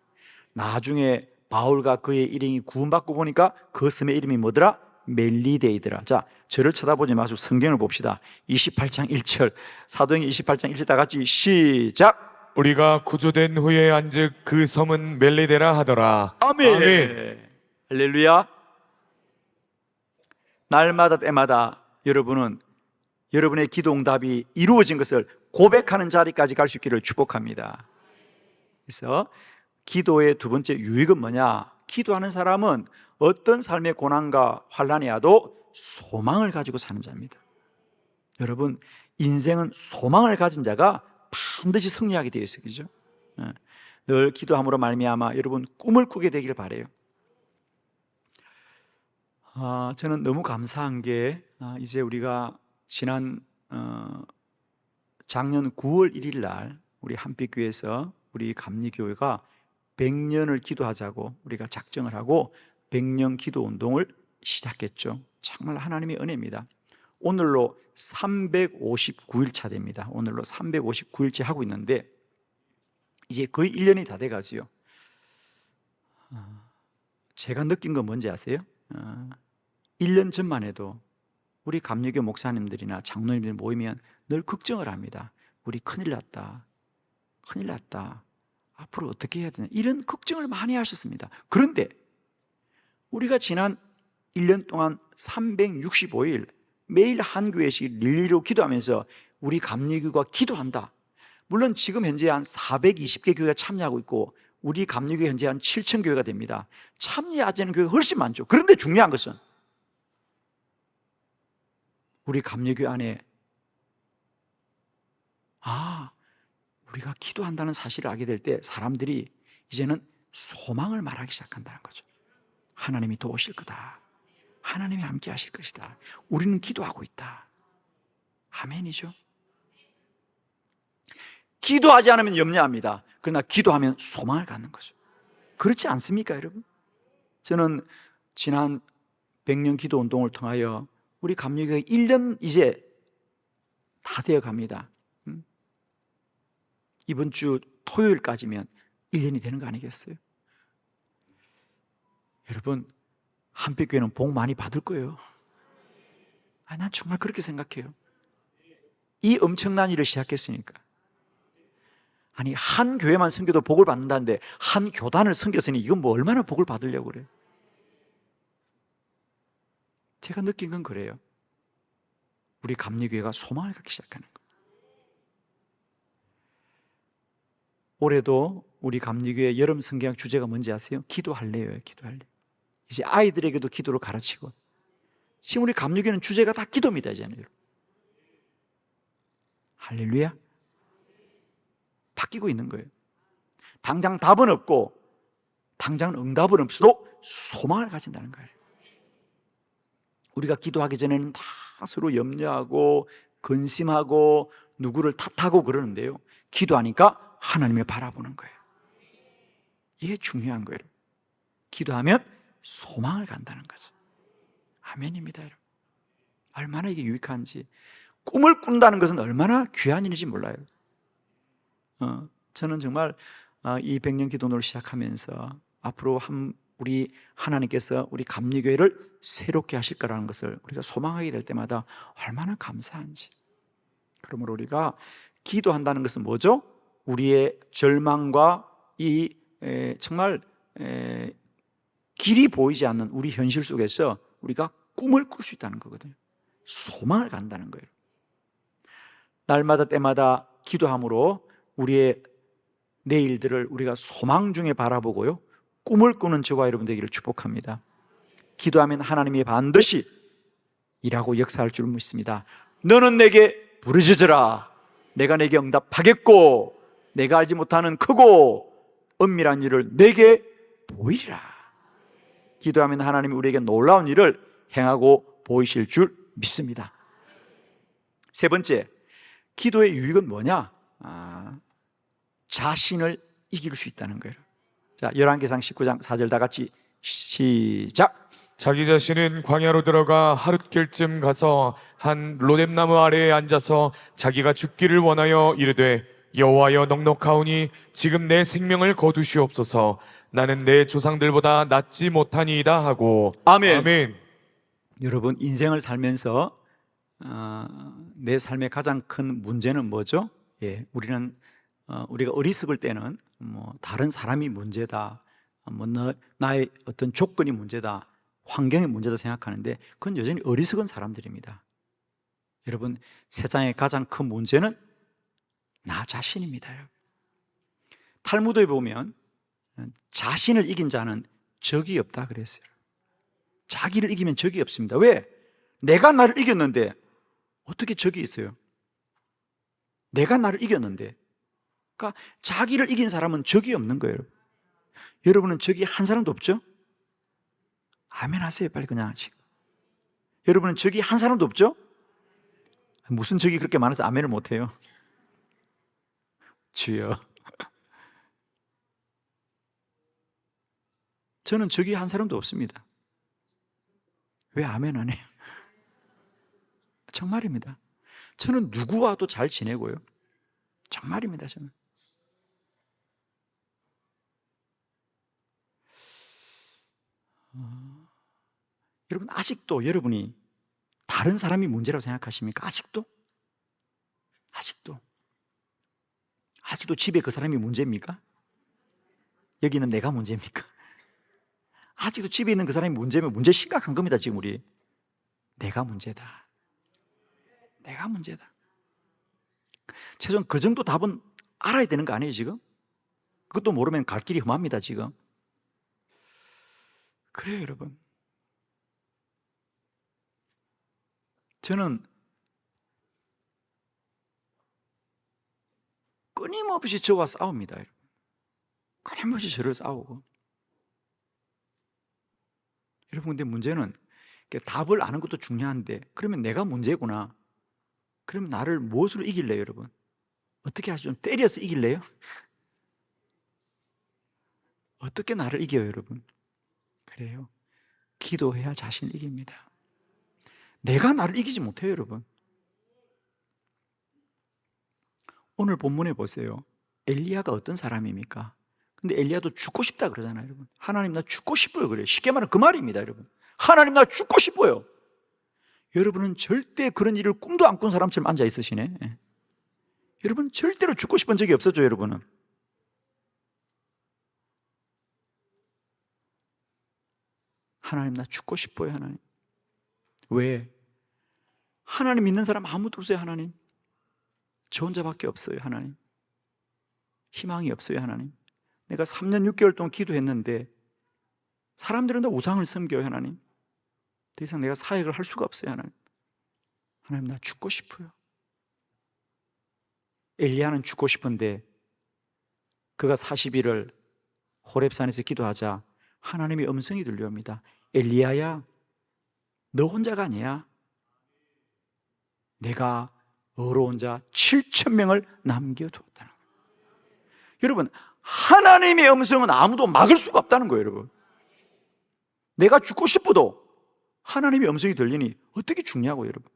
나중에 바울과 그의 일행이 구원받고 보니까 그 섬의 이름이 뭐더라? 멜리데이더라. 자, 저를 쳐다보지 마시고 성경을 봅시다. 28장 1절, 사도행전 28장 1절 다 같이 시작. 우리가 구조된 후에 안즉 그 섬은 멜리데라 하더라. 아멘. 아멘. 할렐루야. 날마다 때마다 여러분은 여러분의 기도 응답이 이루어진 것을 고백하는 자리까지 갈 수 있기를 축복합니다. 그래서 기도의 두 번째 유익은 뭐냐? 기도하는 사람은 어떤 삶의 고난과 환난이 와도 소망을 가지고 사는 자입니다. 여러분, 인생은 소망을 가진 자가 반드시 승리하게 되어 있어요. 그죠? 늘 기도함으로 말미암아 여러분 꿈을 꾸게 되기를 바라요. 저는 너무 감사한 게 이제 우리가 지난 작년 9월 1일 날 우리 한빛교회에서 우리 감리교회가 100년을 기도하자고 우리가 작정을 하고 100년 기도 운동을 시작했죠. 정말 하나님의 은혜입니다. 오늘로 359일차 됩니다. 오늘로 359일째 하고 있는데 이제 거의 1년이 다 돼가지요. 제가 느낀 건 뭔지 아세요? 1년 전만 해도 우리 감리교 목사님들이나 장로님들 모이면 늘 걱정을 합니다. 우리 큰일 났다. 큰일 났다. 앞으로 어떻게 해야 되나 이런 걱정을 많이 하셨습니다. 그런데 우리가 지난 1년 동안 365일 매일 한 교회씩 릴리로 기도하면서 우리 감리교가 기도한다. 물론 지금 현재 한 420개 교회가 참여하고 있고 우리 감리교 현재 한 7천 교회가 됩니다. 참여하지 않는 교회가 훨씬 많죠. 그런데 중요한 것은 우리 감리교 안에 우리가 기도한다는 사실을 알게 될 때 사람들이 이제는 소망을 말하기 시작한다는 거죠. 하나님이 도우실 거다. 하나님이 함께 하실 것이다. 우리는 기도하고 있다. 아멘이죠. 기도하지 않으면 염려합니다. 그러나 기도하면 소망을 갖는 거죠. 그렇지 않습니까, 여러분? 저는 지난 100년 기도 운동을 통하여 우리 감리교회 1년 이제 다 되어 갑니다. 이번 주 토요일까지면 1년이 되는 거 아니겠어요? 여러분, 한빛교회는 복 많이 받을 거예요. 난 정말 그렇게 생각해요. 이 엄청난 일을 시작했으니까. 아니, 한 교회만 섬겨도 복을 받는다는데 한 교단을 섬겼으니 이건 뭐 얼마나 복을 받으려고 그래요? 제가 느낀 건 그래요. 우리 감리교회가 소망을 갖기 시작하는 거예요. 올해도 우리 감리교회 여름 성경 주제가 뭔지 아세요? 기도할래요. 기도할래. 이제 아이들에게도 기도를 가르치고 지금 우리 감리교회는 주제가 다 기도입니다. 이제는. 할렐루야. 바뀌고 있는 거예요. 당장 답은 없고 당장 응답은 없어도 소망을 가진다는 거예요. 우리가 기도하기 전에는 다 서로 염려하고 근심하고 누구를 탓하고 그러는데요, 기도하니까 하나님을 바라보는 거예요. 이게 중요한 거예요. 기도하면 소망을 간다는 거죠. 아멘입니다, 여러분. 얼마나 이게 유익한지. 꿈을 꾼다는 것은 얼마나 귀한 일인지 몰라요. 저는 정말 이 100년 기도를 시작하면서 앞으로 우리 하나님께서 우리 감리교회를 새롭게 하실 거라는 것을 우리가 소망하게 될 때마다 얼마나 감사한지. 그러므로 우리가 기도한다는 것은 뭐죠? 우리의 절망과 이 정말 길이 보이지 않는 우리 현실 속에서 우리가 꿈을 꿀 수 있다는 거거든요. 소망을 간다는 거예요. 날마다 때마다 기도함으로 우리의 내일들을 우리가 소망 중에 바라보고요, 꿈을 꾸는 저와 여러분 되기를 축복합니다. 기도하면 하나님이 반드시 일하고 역사할 줄 믿습니다. 너는 내게 부르짖으라. 내가 내게 응답하겠고 내가 알지 못하는 크고 은밀한 일을 내게 보이리라. 기도하면 하나님이 우리에게 놀라운 일을 행하고 보이실 줄 믿습니다. 세 번째, 기도의 유익은 뭐냐? 자신을 이길 수 있다는 거예요. 자, 열왕기상 19장 4절 다 같이 시작. 자기 자신은 광야로 들어가 하룻길쯤 가서 한 로뎀나무 아래에 앉아서 자기가 죽기를 원하여 이르되 여호와여 넉넉하오니 지금 내 생명을 거두시옵소서. 나는 내 조상들보다 낫지 못하니이다 하고. 아멘. 아멘. 여러분, 인생을 살면서 내 삶의 가장 큰 문제는 뭐죠? 우리는 우리가 어리석을 때는 다른 사람이 문제다, 나의 어떤 조건이 문제다, 환경의 문제다 생각하는데 그건 여전히 어리석은 사람들입니다. 여러분, 세상의 가장 큰 문제는 나 자신입니다. 여러분. 탈무드에 보면 자신을 이긴 자는 적이 없다 그랬어요. 자기를 이기면 적이 없습니다. 왜? 내가 나를 이겼는데 어떻게 적이 있어요? 내가 나를 이겼는데. 그러니까 자기를 이긴 사람은 적이 없는 거예요. 여러분은 적이 한 사람도 없죠? 아멘 하세요. 빨리 그냥. 여러분은 적이 한 사람도 없죠? 무슨 적이 그렇게 많아서 아멘을 못해요? 주여. 저는 적이 한 사람도 없습니다. 왜 아멘 안 해요? 정말입니다. 저는 누구와도 잘 지내고요. 정말입니다, 저는. 여러분, 아직도 여러분이 다른 사람이 문제라고 생각하십니까? 아직도? 아직도 집에 그 사람이 문제입니까? 여기는 내가 문제입니까? 아직도 집에 있는 그 사람이 문제면 문제 심각한 겁니다, 지금 우리. 내가 문제다. 내가 문제다. 최소한 그 정도 답은 알아야 되는 거 아니에요, 지금? 그것도 모르면 갈 길이 험합니다, 지금. 그래요, 여러분. 저는 끊임없이 저와 싸웁니다, 여러분. 끊임없이 저를 싸우고. 여러분, 근데 문제는 답을 아는 것도 중요한데, 그러면 내가 문제구나. 그러면 나를 무엇으로 이길래요, 여러분? 어떻게 하시죠? 좀 때려서 이길래요? 어떻게 나를 이겨요, 여러분? 그래요. 기도해야 자신을 이깁니다. 내가 나를 이기지 못해요, 여러분. 오늘 본문에 보세요. 엘리야가 어떤 사람입니까? 근데 엘리야도 죽고 싶다 그러잖아요, 여러분. 하나님 나 죽고 싶어요, 그래요. 쉽게 말하면 그 말입니다, 여러분. 하나님 나 죽고 싶어요. 여러분은 절대 그런 일을 꿈도 안 꾼 사람처럼 앉아 있으시네. 예. 여러분 절대로 죽고 싶은 적이 없었죠, 여러분은. 하나님 나 죽고 싶어요, 하나님. 왜? 하나님 믿는 사람 아무도 없어요, 하나님. 저 혼자밖에 없어요, 하나님. 희망이 없어요, 하나님. 내가 3년 6개월 동안 기도했는데 사람들은 다 우상을 섬겨요, 하나님. 더 이상 내가 사역을 할 수가 없어요, 하나님. 하나님 나 죽고 싶어요. 엘리야는 죽고 싶은데 그가 40일을 호렙산에서 기도하자 하나님의 음성이 들려옵니다. 엘리야야, 너 혼자가 아니야. 내가 어려운 자 7,000명을 남겨두었다는 거예요. 여러분, 하나님의 음성은 아무도 막을 수가 없다는 거예요, 여러분. 내가 죽고 싶어도 하나님의 음성이 들리니 어떻게 죽냐고요, 여러분.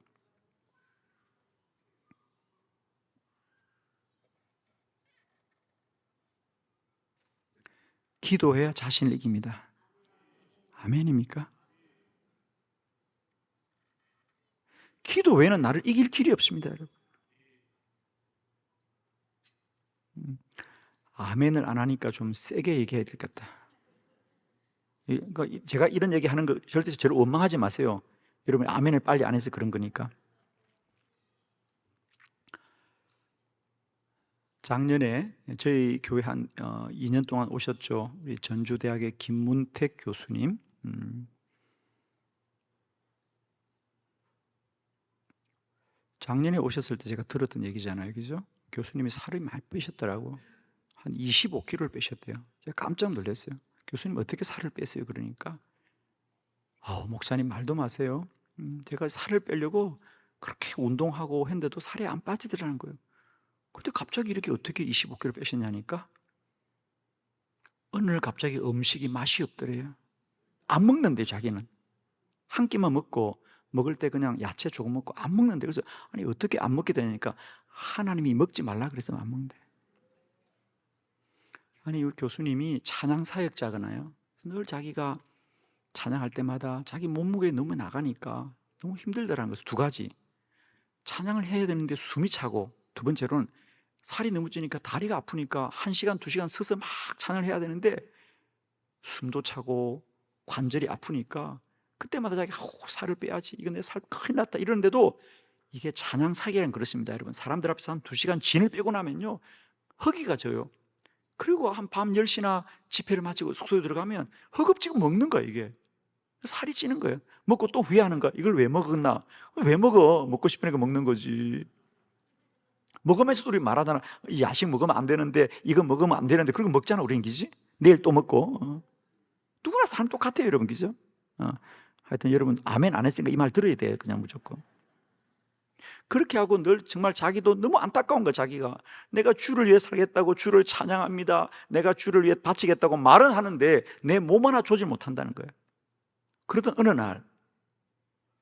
기도해야 자신을 이깁니다. 아멘입니까? 기도 외에는 나를 이길 길이 없습니다, 여러분. 아멘을 안 하니까 좀 세게 얘기해야 될 것 같다. 그러니까 제가 이런 얘기 하는 거 절대 저를 원망하지 마세요. 여러분 아멘을 빨리 안 해서 그런 거니까. 작년에 저희 교회 한 2년 동안 오셨죠. 우리 전주대학의 김문택 교수님. 작년에 오셨을 때 제가 들었던 얘기잖아요, 그죠? 교수님이 살이 많이 빼셨더라고. 한 25kg를 빼셨대요. 제가 깜짝 놀랐어요. 교수님 어떻게 살을 뺐어요? 그러니까 목사님 말도 마세요. 제가 살을 빼려고 그렇게 운동하고 했는데도 살이 안 빠지더라는 거예요. 근데 갑자기 이렇게 어떻게 25kg 빼셨냐니까 어느 날 갑자기 음식이 맛이 없더래요. 안 먹는데 자기는 한 끼만 먹고 먹을 때 그냥 야채 조금 먹고 안 먹는데 그래서 아니 어떻게 안 먹게 되냐니까 하나님이 먹지 말라 그래서 안 먹는데. 아니 우리 교수님이 찬양 사역자잖아요. 늘 자기가 찬양할 때마다 자기 몸무게 너무 나가니까 너무 힘들더라는 거죠. 두 가지. 찬양을 해야 되는데 숨이 차고 두 번째로는 살이 너무 찌니까 다리가 아프니까 1시간, 2시간 서서 막 찬양을 해야 되는데 숨도 차고 관절이 아프니까 그때마다 자기가 살을 빼야지, 이거 내 살 큰일 났다 이러는데도 이게 찬양 사기라는 그렇습니다. 여러분, 사람들 앞에서 한 2시간 진을 빼고 나면요 허기가 져요. 그리고 한 밤 10시나 집회를 마치고 숙소에 들어가면 허겁지겁 먹는 거예요. 이게 살이 찌는 거예요. 먹고 또 후회하는 거야. 이걸 왜 먹었나? 왜 먹어? 먹고 싶으니까 먹는 거지. 먹으면서도 우리 말하잖아. 이 야식 먹으면 안 되는데, 이거 먹으면 안 되는데, 그리고 먹잖아 우리는. 기지? 내일 또 먹고. 누구나 사람 똑같아요 여러분. 그죠? 하여튼 여러분 아멘 안 했으니까 이 말 들어야 돼요. 그냥 무조건. 그렇게 하고 늘 정말 자기도 너무 안타까운 거야. 자기가 내가 주를 위해 살겠다고, 주를 찬양합니다, 내가 주를 위해 바치겠다고 말은 하는데 내 몸 하나 조질 못한다는 거예요. 그러던 어느 날,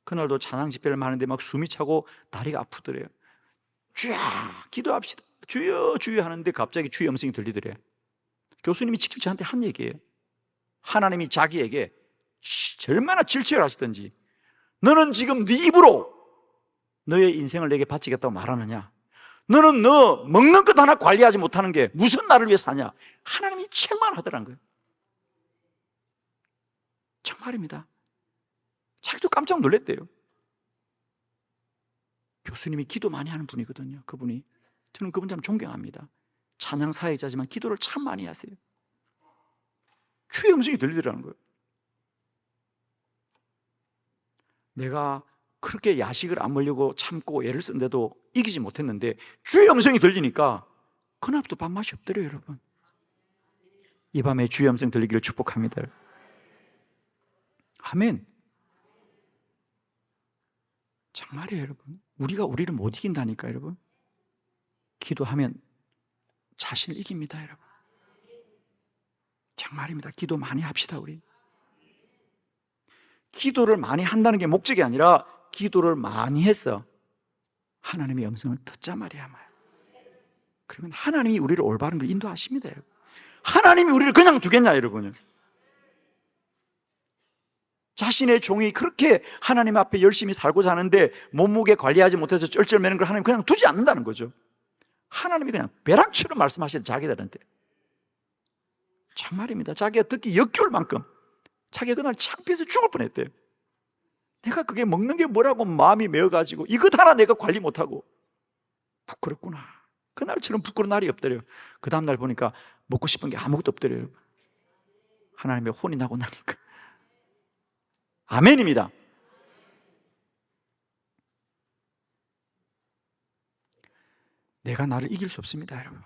그날도 찬양 집회를 하는데 막 숨이 차고 다리가 아프더래요. 주야 기도합시다, 주여 주여 하는데 갑자기 주의 음성이 들리더래. 교수님이 직접 저한테 한 얘기예요. 하나님이 자기에게 얼마나 질책을 하시던지, 너는 지금 네 입으로 너의 인생을 내게 바치겠다고 말하느냐? 너는 너 먹는 것 하나 관리하지 못하는 게 무슨 나를 위해 사냐? 하나님이 책망하더란 거예요. 정말입니다. 자기도 깜짝 놀랐대요. 교수님이 기도 많이 하는 분이거든요. 그분이. 저는 그분 참 존경합니다. 찬양 사역자지만 기도를 참 많이 하세요. 주의 음성이 들리더라는 거예요. 내가 그렇게 야식을 안 먹려고 참고 애를 쓴데도 이기지 못했는데 주의 음성이 들리니까 그날부터 밥맛이 없더래요. 여러분, 이 밤에 주의 음성 들리기를 축복합니다. 아멘. 정말이에요 여러분. 우리가 우리를 못 이긴다니까 여러분. 기도하면 자신을 이깁니다 여러분. 정말입니다. 기도 많이 합시다. 우리 기도를 많이 한다는 게 목적이 아니라 기도를 많이 해서 하나님의 음성을 듣자 말이야 말. 그러면 하나님이 우리를 올바른 걸 인도하십니다 여러분. 하나님이 우리를 그냥 두겠냐 여러분. 자신의 종이 그렇게 하나님 앞에 열심히 살고 사는데 몸무게 관리하지 못해서 쩔쩔매는 걸 하나님 그냥 두지 않는다는 거죠. 하나님이 그냥 벼락처럼 말씀하시는 자기들한테. 정말입니다. 자기가 듣기 역겨울 만큼 자기가 그날 창피해서 죽을 뻔했대요. 내가 그게 먹는 게 뭐라고 마음이 메어가지고 이것 하나 내가 관리 못하고 부끄럽구나. 그날처럼 부끄러운 날이 없더래요. 그 다음날 보니까 먹고 싶은 게 아무것도 없더래요. 하나님의 혼이 나고 나니까. 아멘입니다. 내가 나를 이길 수 없습니다 여러분.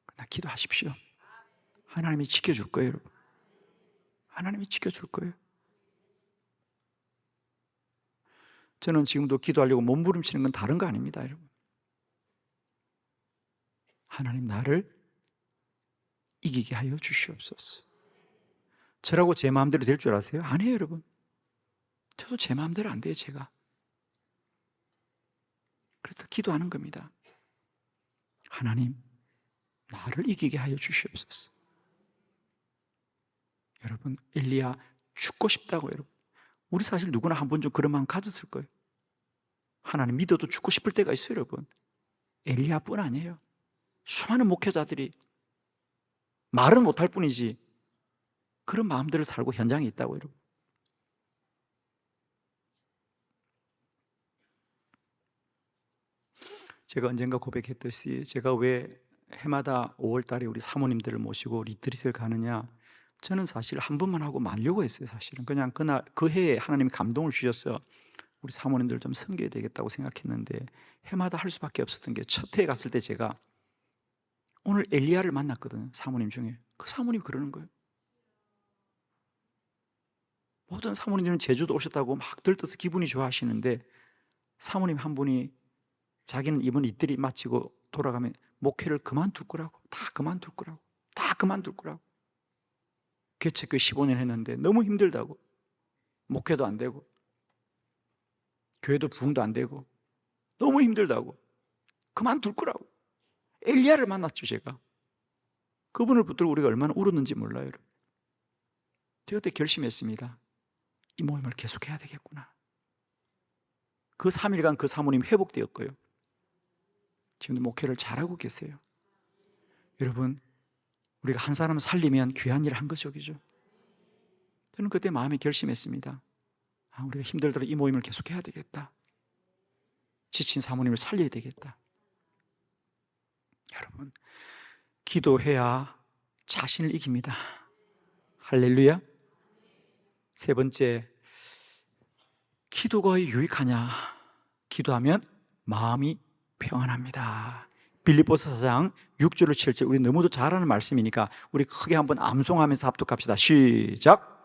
그러나 기도하십시오. 하나님이 지켜줄 거예요 여러분. 하나님이 지켜줄 거예요. 저는 지금도 기도하려고 몸부림치는 건 다른 거 아닙니다 여러분. 하나님 나를 이기게 하여 주시옵소서. 저라고 제 마음대로 될 줄 아세요? 아니에요 여러분. 저도 제 마음대로 안 돼요 제가. 그래서 기도하는 겁니다. 하나님 나를 이기게 하여 주시옵소서. 여러분 엘리야 죽고 싶다고. 여러분 우리 사실 누구나 한 번쯤 그런 마음 가졌을 거예요. 하나님 믿어도 죽고 싶을 때가 있어요 여러분. 엘리야뿐 아니에요. 수많은 목회자들이 말은 못할 뿐이지 그런 마음들을 살고 현장에 있다고 여러분. 제가 언젠가 고백했듯이 제가 왜 해마다 5월 달에 우리 사모님들을 모시고 리트릿을 가느냐, 저는 사실 한 번만 하고 말려고 했어요. 사실은 그냥 그날 그 해에 하나님이 감동을 주셔서 우리 사모님들 좀 섬겨야 되겠다고 생각했는데 해마다 할 수밖에 없었던 게, 첫 해에 갔을 때 제가 오늘 엘리야를 만났거든요. 사모님 중에. 그 사모님이 그러는 거예요. 모든 사모님들은 제주도 오셨다고 막 들떠서 기분이 좋아하시는데 사모님 한 분이 자기는 이번 이틀이 마치고 돌아가면 목회를 그만둘 거라고, 다 그만둘 거라고, 다 그만둘 거라고. 개척교회 15년 했는데 너무 힘들다고, 목회도 안 되고 교회도 부흥도 안 되고 너무 힘들다고 그만둘 거라고. 엘리야를 만났죠 제가. 그분을 붙들고 우리가 얼마나 울었는지 몰라요 여러분. 제가 그때 결심했습니다. 이 모임을 계속해야 되겠구나. 그 3일간 그 사모님 회복되었고요. 지금도 목회를 잘하고 계세요. 여러분 우리가 한 사람을 살리면 귀한 일을 한 거죠, 그죠? 저는 그때 마음에 결심했습니다. 우리가 힘들더라도 이 모임을 계속해야 되겠다. 지친 사모님을 살려야 되겠다. 여러분, 기도해야 자신을 이깁니다. 할렐루야. 세 번째, 기도가 왜 유익하냐? 기도하면 마음이 평안합니다. 빌립보서 4장 6절로 7절, 우리 너무도 잘 아는 말씀이니까 우리 크게 한번 암송하면서 합독합시다. 시작.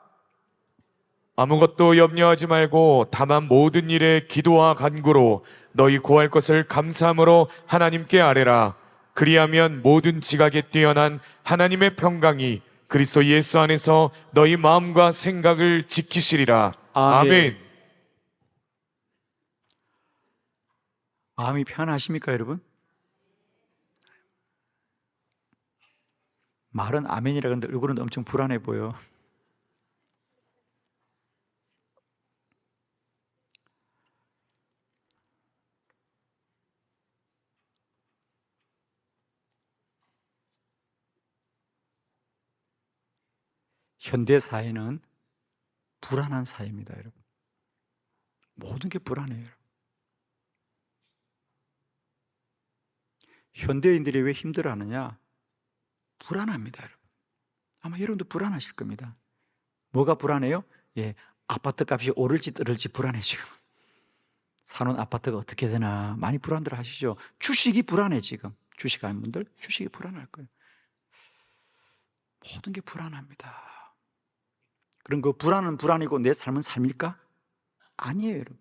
아무것도 염려하지 말고 다만 모든 일에 기도와 간구로 너희 구할 것을 감사함으로 하나님께 아뢰라. 그리하면 모든 지각에 뛰어난 하나님의 평강이 그리스도 예수 안에서 너희 마음과 생각을 지키시리라. 아멘. 마음이 편하십니까, 여러분? 말은 아멘이라 그러는데 얼굴은 엄청 불안해 보여. 현대 사회는 불안한 사회입니다, 여러분. 모든 게 불안해요, 여러분. 현대인들이 왜 힘들어하느냐? 불안합니다, 여러분. 아마 여러분도 불안하실 겁니다. 뭐가 불안해요? 아파트 값이 오를지 떨을지 불안해 지금. 사는 아파트가 어떻게 되나 많이 불안들 하시죠. 주식이 불안해 지금. 주식하는 분들 주식이 불안할 거예요. 모든 게 불안합니다. 그럼 그 불안은 불안이고 내 삶은 삶일까? 아니에요, 여러분.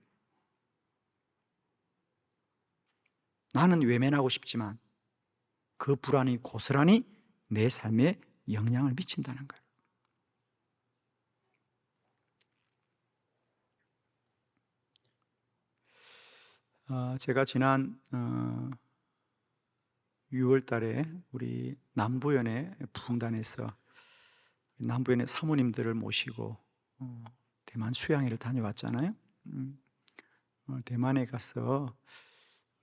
나는 외면하고 싶지만 그 불안이 고스란히 내 삶에 영향을 미친다는 거예요. 제가 지난 6월 달에 우리 남부연의 부흥단에서 남부연의 사모님들을 모시고 대만 수양회를 다녀왔잖아요. 대만에 가서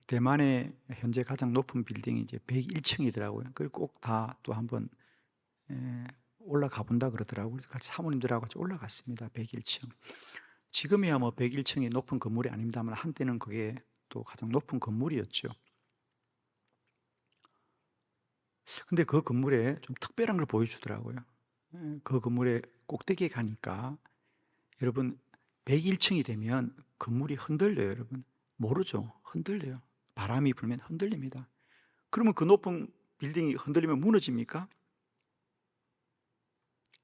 대만의 현재 가장 높은 빌딩이 이제 101층이더라고요. 그걸 꼭 다 또 한번 올라가 본다 그러더라고요. 그래서 같이 사모님들하고 같이 올라갔습니다. 101층. 지금이야 뭐 101층이 높은 건물이 아닙니다만 한때는 그게 또 가장 높은 건물이었죠. 근데 그 건물에 좀 특별한 걸 보여주더라고요. 그 건물의 꼭대기에 가니까 여러분 101층이 되면 건물이 흔들려요, 여러분. 모르죠? 흔들려요. 바람이 불면 흔들립니다. 그러면 그 높은 빌딩이 흔들리면 무너집니까?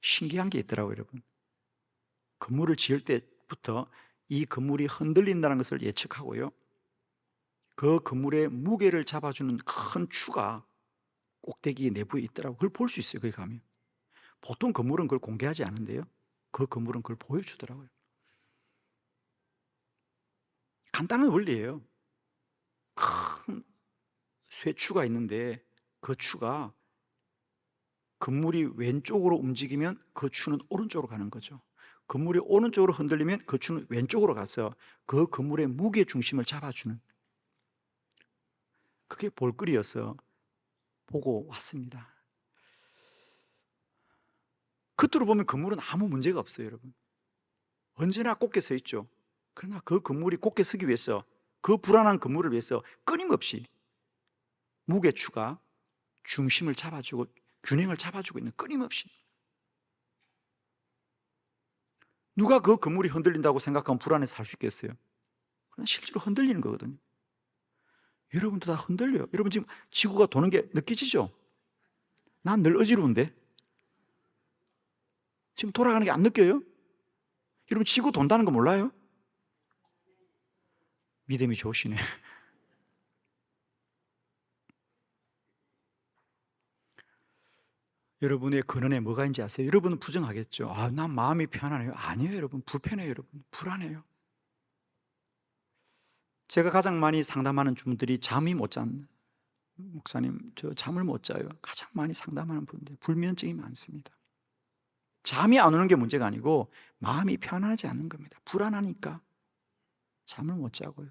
신기한 게 있더라고요, 여러분. 건물을 지을 때부터 이 건물이 흔들린다는 것을 예측하고요. 그 건물의 무게를 잡아주는 큰 추가 꼭대기 내부에 있더라고요. 그걸 볼 수 있어요, 거기 가면. 보통 건물은 그걸 공개하지 않는데요. 그 건물은 그걸 보여주더라고요. 간단한 원리예요. 큰 쇠추가 있는데 그 추가 건물이 왼쪽으로 움직이면 그 추는 오른쪽으로 가는 거죠. 건물이 오른쪽으로 흔들리면 그 추는 왼쪽으로 가서 그 건물의 무게 중심을 잡아주는, 그게 볼거리여서 보고 왔습니다. 겉으로 보면 건물은 아무 문제가 없어요, 여러분. 언제나 곱게 서 있죠. 그러나 그 건물이 곱게 서기 위해서, 그 불안한 건물을 위해서 끊임없이 무게추가 중심을 잡아주고 균형을 잡아주고 있는, 끊임없이. 누가 그 건물이 흔들린다고 생각하면 불안해서 살 수 있겠어요? 그러나 실제로 흔들리는 거거든요. 여러분도 다 흔들려요. 여러분 지금 지구가 도는 게 느껴지죠? 난 늘 어지러운데 지금 돌아가는 게 안 느껴요? 여러분 지구 돈다는 거 몰라요? 믿음이 좋으시네. 여러분의 근원에 뭐가 있는지 아세요? 여러분은 부정하겠죠. 난 마음이 편안해요. 아니에요, 여러분. 불편해요, 여러분. 불안해요. 제가 가장 많이 상담하는 분들이 잠이 못 잔, 목사님, 저 잠을 못 자요. 가장 많이 상담하는 분들, 불면증이 많습니다. 잠이 안 오는 게 문제가 아니고 마음이 편안하지 않는 겁니다. 불안하니까 잠을 못 자고요.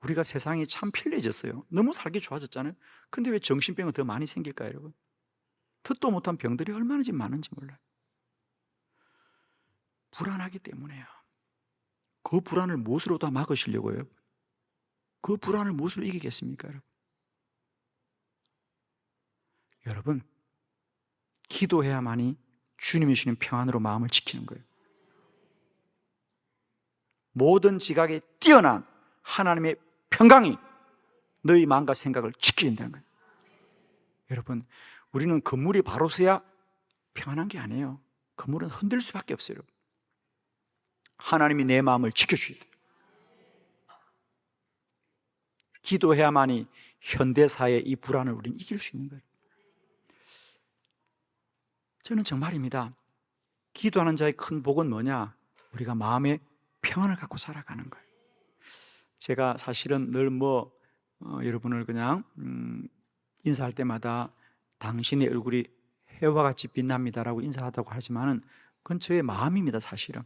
우리가 세상이 참 편리해졌어요. 너무 살기 좋아졌잖아요. 근데 왜 정신병은 더 많이 생길까요, 여러분? 듣도 못한 병들이 얼마나 지금 많은지 몰라요. 불안하기 때문에요. 그 불안을 무엇으로 다 막으시려고요? 그 불안을 무엇으로 이기겠습니까, 여러분? 여러분, 기도해야만이 주님이 주시는 평안으로 마음을 지키는 거예요. 모든 지각에 뛰어난 하나님의 평강이 너희 마음과 생각을 지키는다는 거예요. 여러분, 우리는 건물이 바로 서야 평안한 게 아니에요. 건물은 흔들 수밖에 없어요. 여러분. 하나님이 내 마음을 지켜주셔야 돼요. 기도해야만이 현대사의 이 불안을 우리는 이길 수 있는 거예요. 저는 정말입니다. 기도하는 자의 큰 복은 뭐냐? 우리가 마음의 평안을 갖고 살아가는 거예요. 제가 사실은 늘 여러분을 그냥 인사할 때마다 당신의 얼굴이 해와 같이 빛납니다라고 인사하다고 하지만은 그건 저의 마음입니다, 사실은.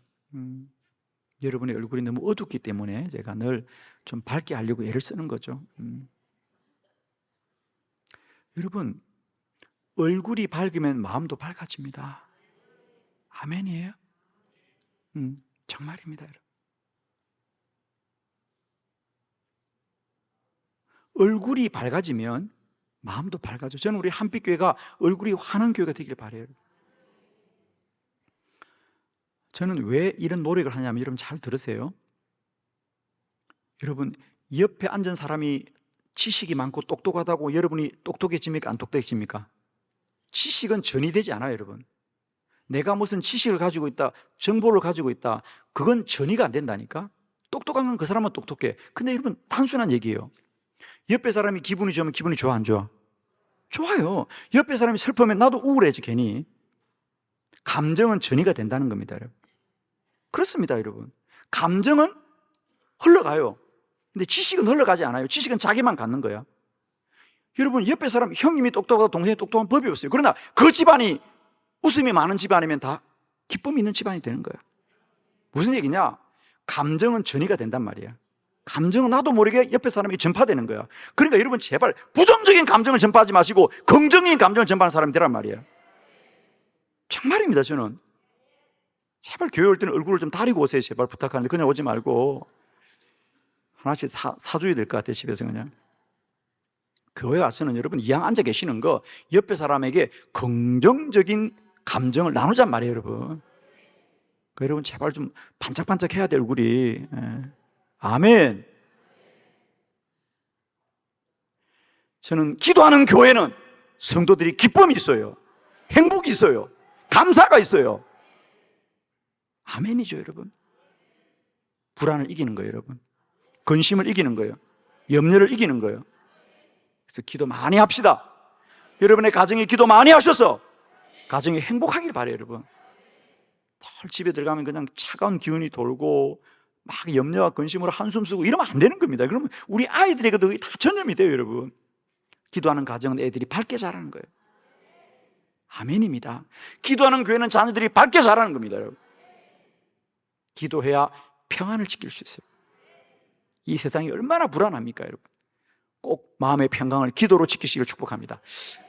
여러분의 얼굴이 너무 어둡기 때문에 제가 늘 좀 밝게 하려고 애를 쓰는 거죠. 여러분, 얼굴이 밝으면 마음도 밝아집니다. 아멘이에요? 정말입니다, 여러분. 얼굴이 밝아지면 마음도 밝아져. 저는 우리 한빛교회가 얼굴이 환한 교회가 되길 바라요. 저는 왜 이런 노력을 하냐면, 여러분 잘 들으세요. 여러분, 옆에 앉은 사람이 지식이 많고 똑똑하다고 여러분이 똑똑해집니까? 안 똑똑해집니까? 지식은 전이 되지 않아요, 여러분. 내가 무슨 지식을 가지고 있다, 정보를 가지고 있다, 그건 전이가 안 된다니까? 똑똑한 건 그 사람은 똑똑해. 근데 여러분, 단순한 얘기예요. 옆에 사람이 기분이 좋으면 기분이 좋아, 안 좋아? 좋아요. 옆에 사람이 슬프면 나도 우울해지, 괜히. 감정은 전이가 된다는 겁니다, 여러분. 그렇습니다, 여러분. 감정은 흘러가요. 근데 지식은 흘러가지 않아요. 지식은 자기만 갖는 거야. 여러분, 옆에 사람, 형님이 똑똑하고 동생이 똑똑한 법이 없어요. 그러나 그 집안이 웃음이 많은 집안이면 다 기쁨이 있는 집안이 되는 거야. 무슨 얘기냐? 감정은 전이가 된단 말이야. 감정은 나도 모르게 옆에 사람에게 전파되는 거야. 그러니까 여러분, 제발 부정적인 감정을 전파하지 마시고 긍정적인 감정을 전파하는 사람이 되란 말이야. 정말입니다, 저는. 제발 교회 올 때는 얼굴을 좀 다리고 오세요. 제발 부탁하는데 그냥 오지 말고 하나씩 사줘야 될 것 같아요, 집에서 그냥. 교회 와서는 여러분 이왕 앉아 계시는 거 옆에 사람에게 긍정적인 감정을 나누잔 말이에요, 여러분. 여러분 제발 좀 반짝반짝 해야 돼, 얼굴이. 아멘. 저는 기도하는 교회는 성도들이 기쁨이 있어요. 행복이 있어요. 감사가 있어요. 아멘이죠, 여러분. 불안을 이기는 거예요, 여러분. 근심을 이기는 거예요. 염려를 이기는 거예요. 그래서 기도 많이 합시다. 여러분의 가정에 기도 많이 하셔서 가정이 행복하길 바라요, 여러분. 덜 집에 들어가면 그냥 차가운 기운이 돌고 막 염려와 근심으로 한숨 쓰고 이러면 안 되는 겁니다. 그러면 우리 아이들에게도 다 전염이 돼요, 여러분. 기도하는 가정은 애들이 밝게 자라는 거예요. 아멘입니다. 기도하는 교회는 자녀들이 밝게 자라는 겁니다, 여러분. 기도해야 평안을 지킬 수 있어요. 이 세상이 얼마나 불안합니까, 여러분. 꼭 마음의 평강을 기도로 지키시길 축복합니다.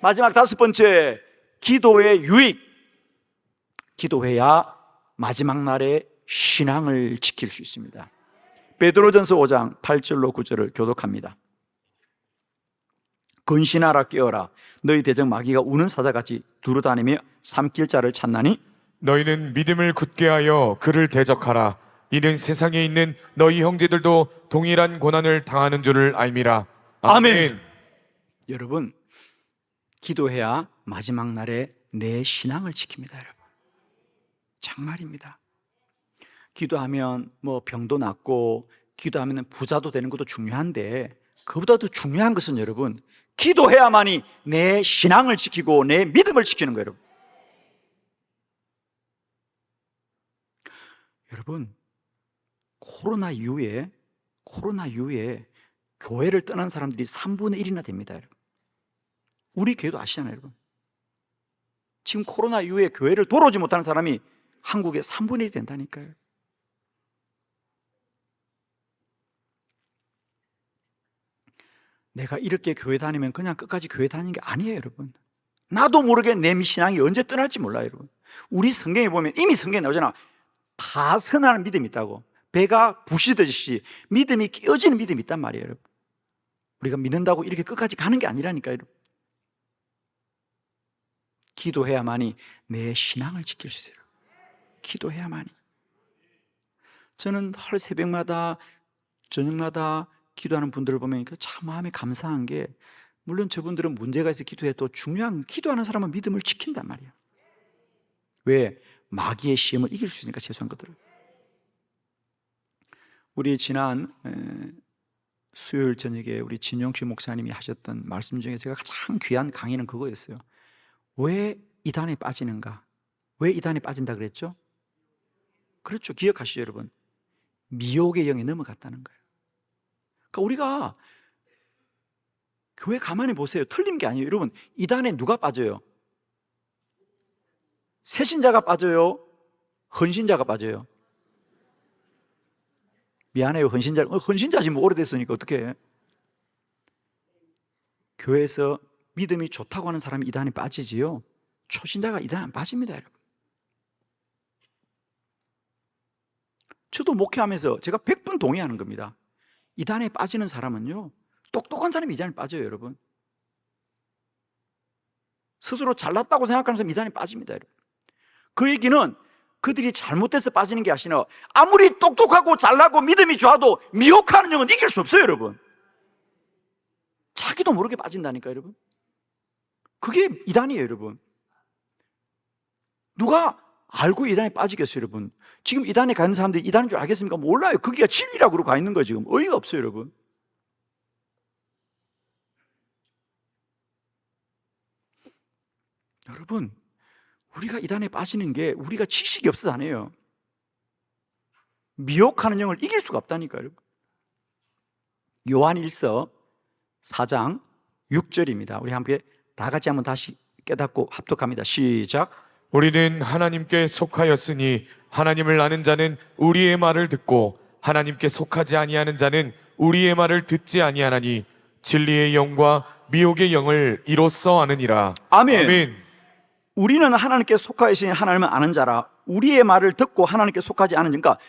마지막 5번째, 기도의 유익. 기도해야 마지막 날에 신앙을 지킬 수 있습니다. 베드로전서 5장 8절로 9절을 교독합니다. 근신하라, 깨어라. 너희 대적 마귀가 우는 사자같이 두루다니며 삼킬 자를 찾나니 너희는 믿음을 굳게 하여 그를 대적하라. 이는 세상에 있는 너희 형제들도 동일한 고난을 당하는 줄을 알미라. 아멘. 여러분, 기도해야 마지막 날에 내 신앙을 지킵니다, 여러분. 정말입니다. 기도하면 병도 낫고 기도하면 부자도 되는 것도 중요한데 그보다 더 중요한 것은 여러분, 기도해야만이 내 신앙을 지키고 내 믿음을 지키는 거예요, 여러분. 여러분, 코로나 이후에 교회를 떠난 사람들이 3분의 1이나 됩니다, 여러분. 우리 교회도 아시잖아요, 여러분. 지금 코로나 이후에 교회를 돌아오지 못하는 사람이 한국의 3분의 1이 된다니까요. 내가 이렇게 교회 다니면 그냥 끝까지 교회 다니는 게 아니에요, 여러분. 나도 모르게 내 신앙이 언제 떠날지 몰라요, 여러분. 우리 성경에 보면 이미 성경에 나오잖아. 파선하는 믿음이 있다고. 배가 부시듯이 믿음이 깨어지는 믿음이 있단 말이에요, 여러분. 우리가 믿는다고 이렇게 끝까지 가는 게 아니라니까요, 여러분. 기도해야만이 내 신앙을 지킬 수 있어요. 기도해야만이. 저는 헐 새벽마다 저녁마다 기도하는 분들을 보면 참 마음이 감사한 게, 물론 저분들은 문제가 있어 기도해도 중요한, 기도하는 사람은 믿음을 지킨단 말이에요. 왜? 마귀의 시험을 이길 수 있으니까, 최소한 것들을. 우리 지난 수요일 저녁에 우리 진영주 목사님이 하셨던 말씀 중에 제가 가장 귀한 강의는 그거였어요. 왜 이단에 빠지는가? 왜 이단에 빠진다 그랬죠? 그렇죠. 기억하시죠, 여러분? 미혹의 영에 넘어갔다는 거예요. 그러니까 우리가 교회 가만히 보세요. 틀린 게 아니에요. 여러분, 이단에 누가 빠져요? 새신자가 빠져요? 헌신자가 빠져요? 미안해요, 헌신자지 뭐 오래됐으니까 어떻게 해? 교회에서 믿음이 좋다고 하는 사람이 이단에 빠지지요, 초신자가 이단에 안 빠집니다, 여러분. 저도 목회하면서 제가 100분 동의하는 겁니다. 이단에 빠지는 사람은요, 똑똑한 사람이 이단에 빠져요, 여러분. 스스로 잘났다고 생각하는 사람이 이단에 빠집니다, 여러분. 그 얘기는 그들이 잘못돼서 빠지는 게 아니라 아무리 똑똑하고 잘나고 믿음이 좋아도 미혹하는 영은 이길 수 없어요, 여러분. 자기도 모르게 빠진다니까, 여러분. 그게 이단이에요, 여러분. 누가 알고 이단에 빠지겠어요, 여러분? 지금 이단에 가 있는 사람들이 이단인 줄 알겠습니까? 몰라요. 그게 진리라고 그러고 가 있는 거예요, 지금. 어이가 없어요, 여러분. 여러분, 우리가 이단에 빠지는 게 우리가 지식이 없어서 아니에요. 미혹하는 영을 이길 수가 없다니까요, 여러분. 요한일서 4장 6절입니다. 우리 함께 다 같이 한번 다시 깨닫고 합독합니다. 시작. 우리는 하나님께 속하였으니 하나님을 아는 자는 우리의 말을 듣고 하나님께 속하지 아니하는 자는 우리의 말을 듣지 아니하나니 진리의 영과 미혹의 영을 이로써 아느니라. 아멘. 아멘. 우리는 하나님께 속하였으니 하나님을 아는 자라. 우리의 말을 듣고 하나님께 속하지 않은 자. 그러니까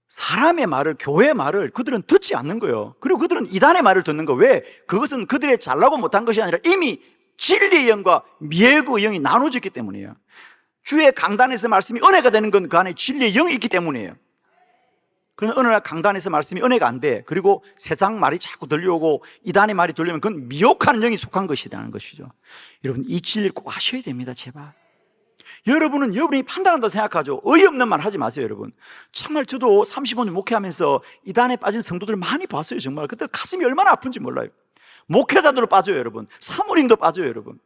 사람의 말을, 교회의 말을 그들은 듣지 않는 거예요. 그리고 그들은 이단의 말을 듣는 거예요. 왜? 그것은 그들의 잘나고 못한 것이 아니라 이미 진리의 영과 미혹의 영이 나눠졌기 때문이에요. 주의 강단에서 말씀이 은혜가 되는 건 그 안에 진리의 영이 있기 때문이에요. 그런데 어느 날 강단에서 말씀이 은혜가 안 돼. 그리고 세상 말이 자꾸 들려오고 이단의 말이 들리면 그건 미혹하는 영이 속한 것이라는 것이죠. 여러분, 이 진리를 꼭 아셔야 됩니다, 제발. 여러분은 여러분이 판단한다고 생각하죠. 어이없는 말 하지 마세요, 여러분. 정말 저도 35년 목회하면서 이단에 빠진 성도들을 많이 봤어요, 정말. 그때 가슴이 얼마나 아픈지 몰라요. 목회자들도 빠져요, 여러분. 사모님도 빠져요, 여러분.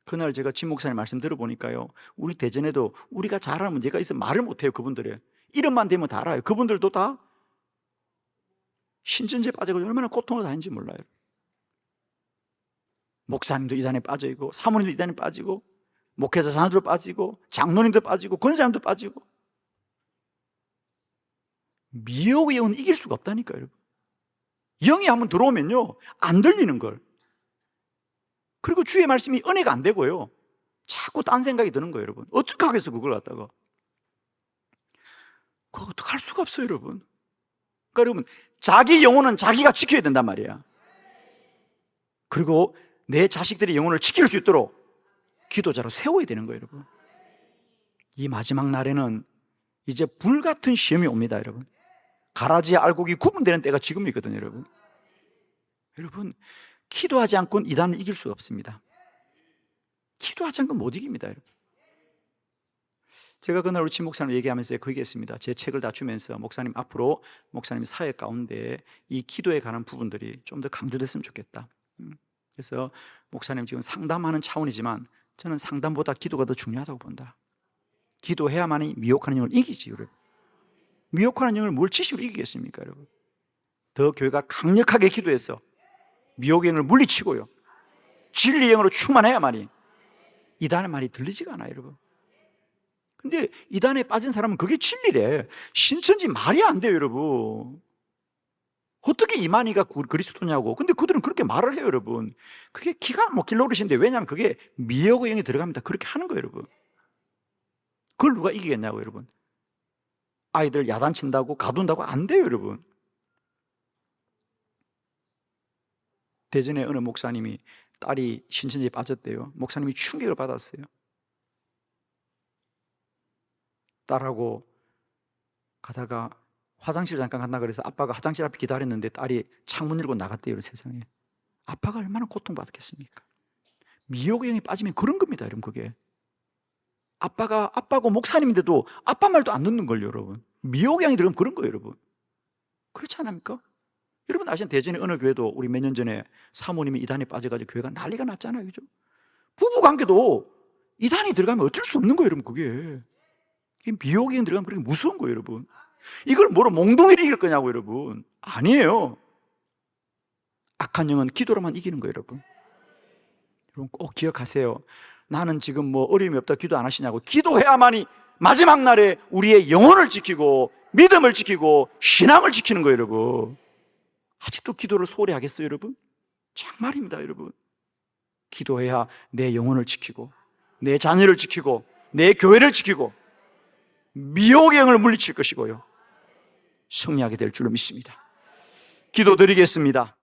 그날 제가 진 목사님 말씀 들어보니까요, 우리 대전에도 우리가 잘하는 문제가 있어 말을 못해요, 그분들이. 이름만 대면 다 알아요. 그분들도 다 신천지에 빠져서 얼마나 고통을 당했는지 몰라요. 목사님도 이단에 빠져있고, 사모님도 이단에 빠지고, 목회자 자녀도 빠지고, 장로님도 빠지고, 권사님도 빠지고. 미혹의 영은 이길 수가 없다니까요, 여러분. 영이 한번 들어오면요, 안 들리는 걸. 그리고 주의 말씀이 은혜가 안 되고요, 자꾸 딴 생각이 드는 거예요, 여러분. 어떻게 하겠어, 그걸 갖다가. 그거 어떻게 할 수가 없어요, 여러분. 그러니까 여러분, 자기 영혼은 자기가 지켜야 된단 말이야. 그리고 내 자식들의 영혼을 지킬 수 있도록 기도자로 세워야 되는 거예요, 여러분. 이 마지막 날에는 이제 불같은 시험이 옵니다, 여러분. 가라지와 알곡이 구분되는 때가 지금이거든요, 여러분. 여러분, 기도하지 않고는 이단을 이길 수가 없습니다. 기도하지 않고는 못 이깁니다, 여러분. 제가 그날 우리 진 목사님 얘기하면서 그 얘기했습니다. 제 책을 다 주면서 목사님, 앞으로 목사님 사역 가운데 이 기도에 관한 부분들이 좀 더 강조됐으면 좋겠다. 그래서 목사님 지금 상담하는 차원이지만 저는 상담보다 기도가 더 중요하다고 본다. 기도해야만이 미혹하는 영을 이기지, 여러분. 미혹하는 영을 뭘 지식으로 이기겠습니까, 여러분? 더 교회가 강력하게 기도해서 미혹의 영을 물리치고요, 진리의 영으로 충만해야만이 이단의 말이 들리지가 않아요, 여러분. 근데 이단에 빠진 사람은 그게 진리래. 신천지 말이 안 돼요, 여러분. 어떻게 이만희가 그리스도냐고. 근데 그들은 그렇게 말을 해요, 여러분. 그게 기가 막힐 노릇인데, 왜냐하면 그게 미혹의 영이 들어갑니다. 그렇게 하는 거예요, 여러분. 그걸 누가 이기겠냐고, 여러분. 아이들 야단친다고 가둔다고 안 돼요, 여러분. 대전에 어느 목사님이 딸이 신천지에 빠졌대요. 목사님이 충격을 받았어요. 딸하고 가다가 화장실 잠깐 간다 그래서 아빠가 화장실 앞에 기다렸는데 딸이 창문 열고 나갔대요, 세상에. 아빠가 얼마나 고통받았겠습니까? 미혹의 영이 빠지면 그런 겁니다, 여러분. 그게 아빠고 목사님인데도 아빠 말도 안 듣는 걸요, 여러분. 미혹의 영이 들어가면 그런 거예요, 여러분. 그렇지 않습니까? 여러분 아시는 대전의 어느 교회도 우리 몇 년 전에 사모님이 이단에 빠져가지고 교회가 난리가 났잖아요, 그죠? 부부 관계도 이단이 들어가면 어쩔 수 없는 거예요, 여러분. 그게 미혹의 영이 들어가면 그렇게 무서운 거예요, 여러분. 이걸 뭐로 몽둥이를 이길 거냐고, 여러분. 아니에요. 악한 영은 기도로만 이기는 거예요, 여러분. 여러분 꼭 기억하세요. 나는 지금 뭐 어려움이 없다 기도 안 하시냐고. 기도해야만이 마지막 날에 우리의 영혼을 지키고 믿음을 지키고 신앙을 지키는 거예요, 여러분. 아직도 기도를 소홀히 하겠어요, 여러분? 정말입니다, 여러분. 기도해야 내 영혼을 지키고 내 자녀를 지키고 내 교회를 지키고 미혹의 영을 물리칠 것이고요, 승리하게 될 줄로 믿습니다. 기도드리겠습니다.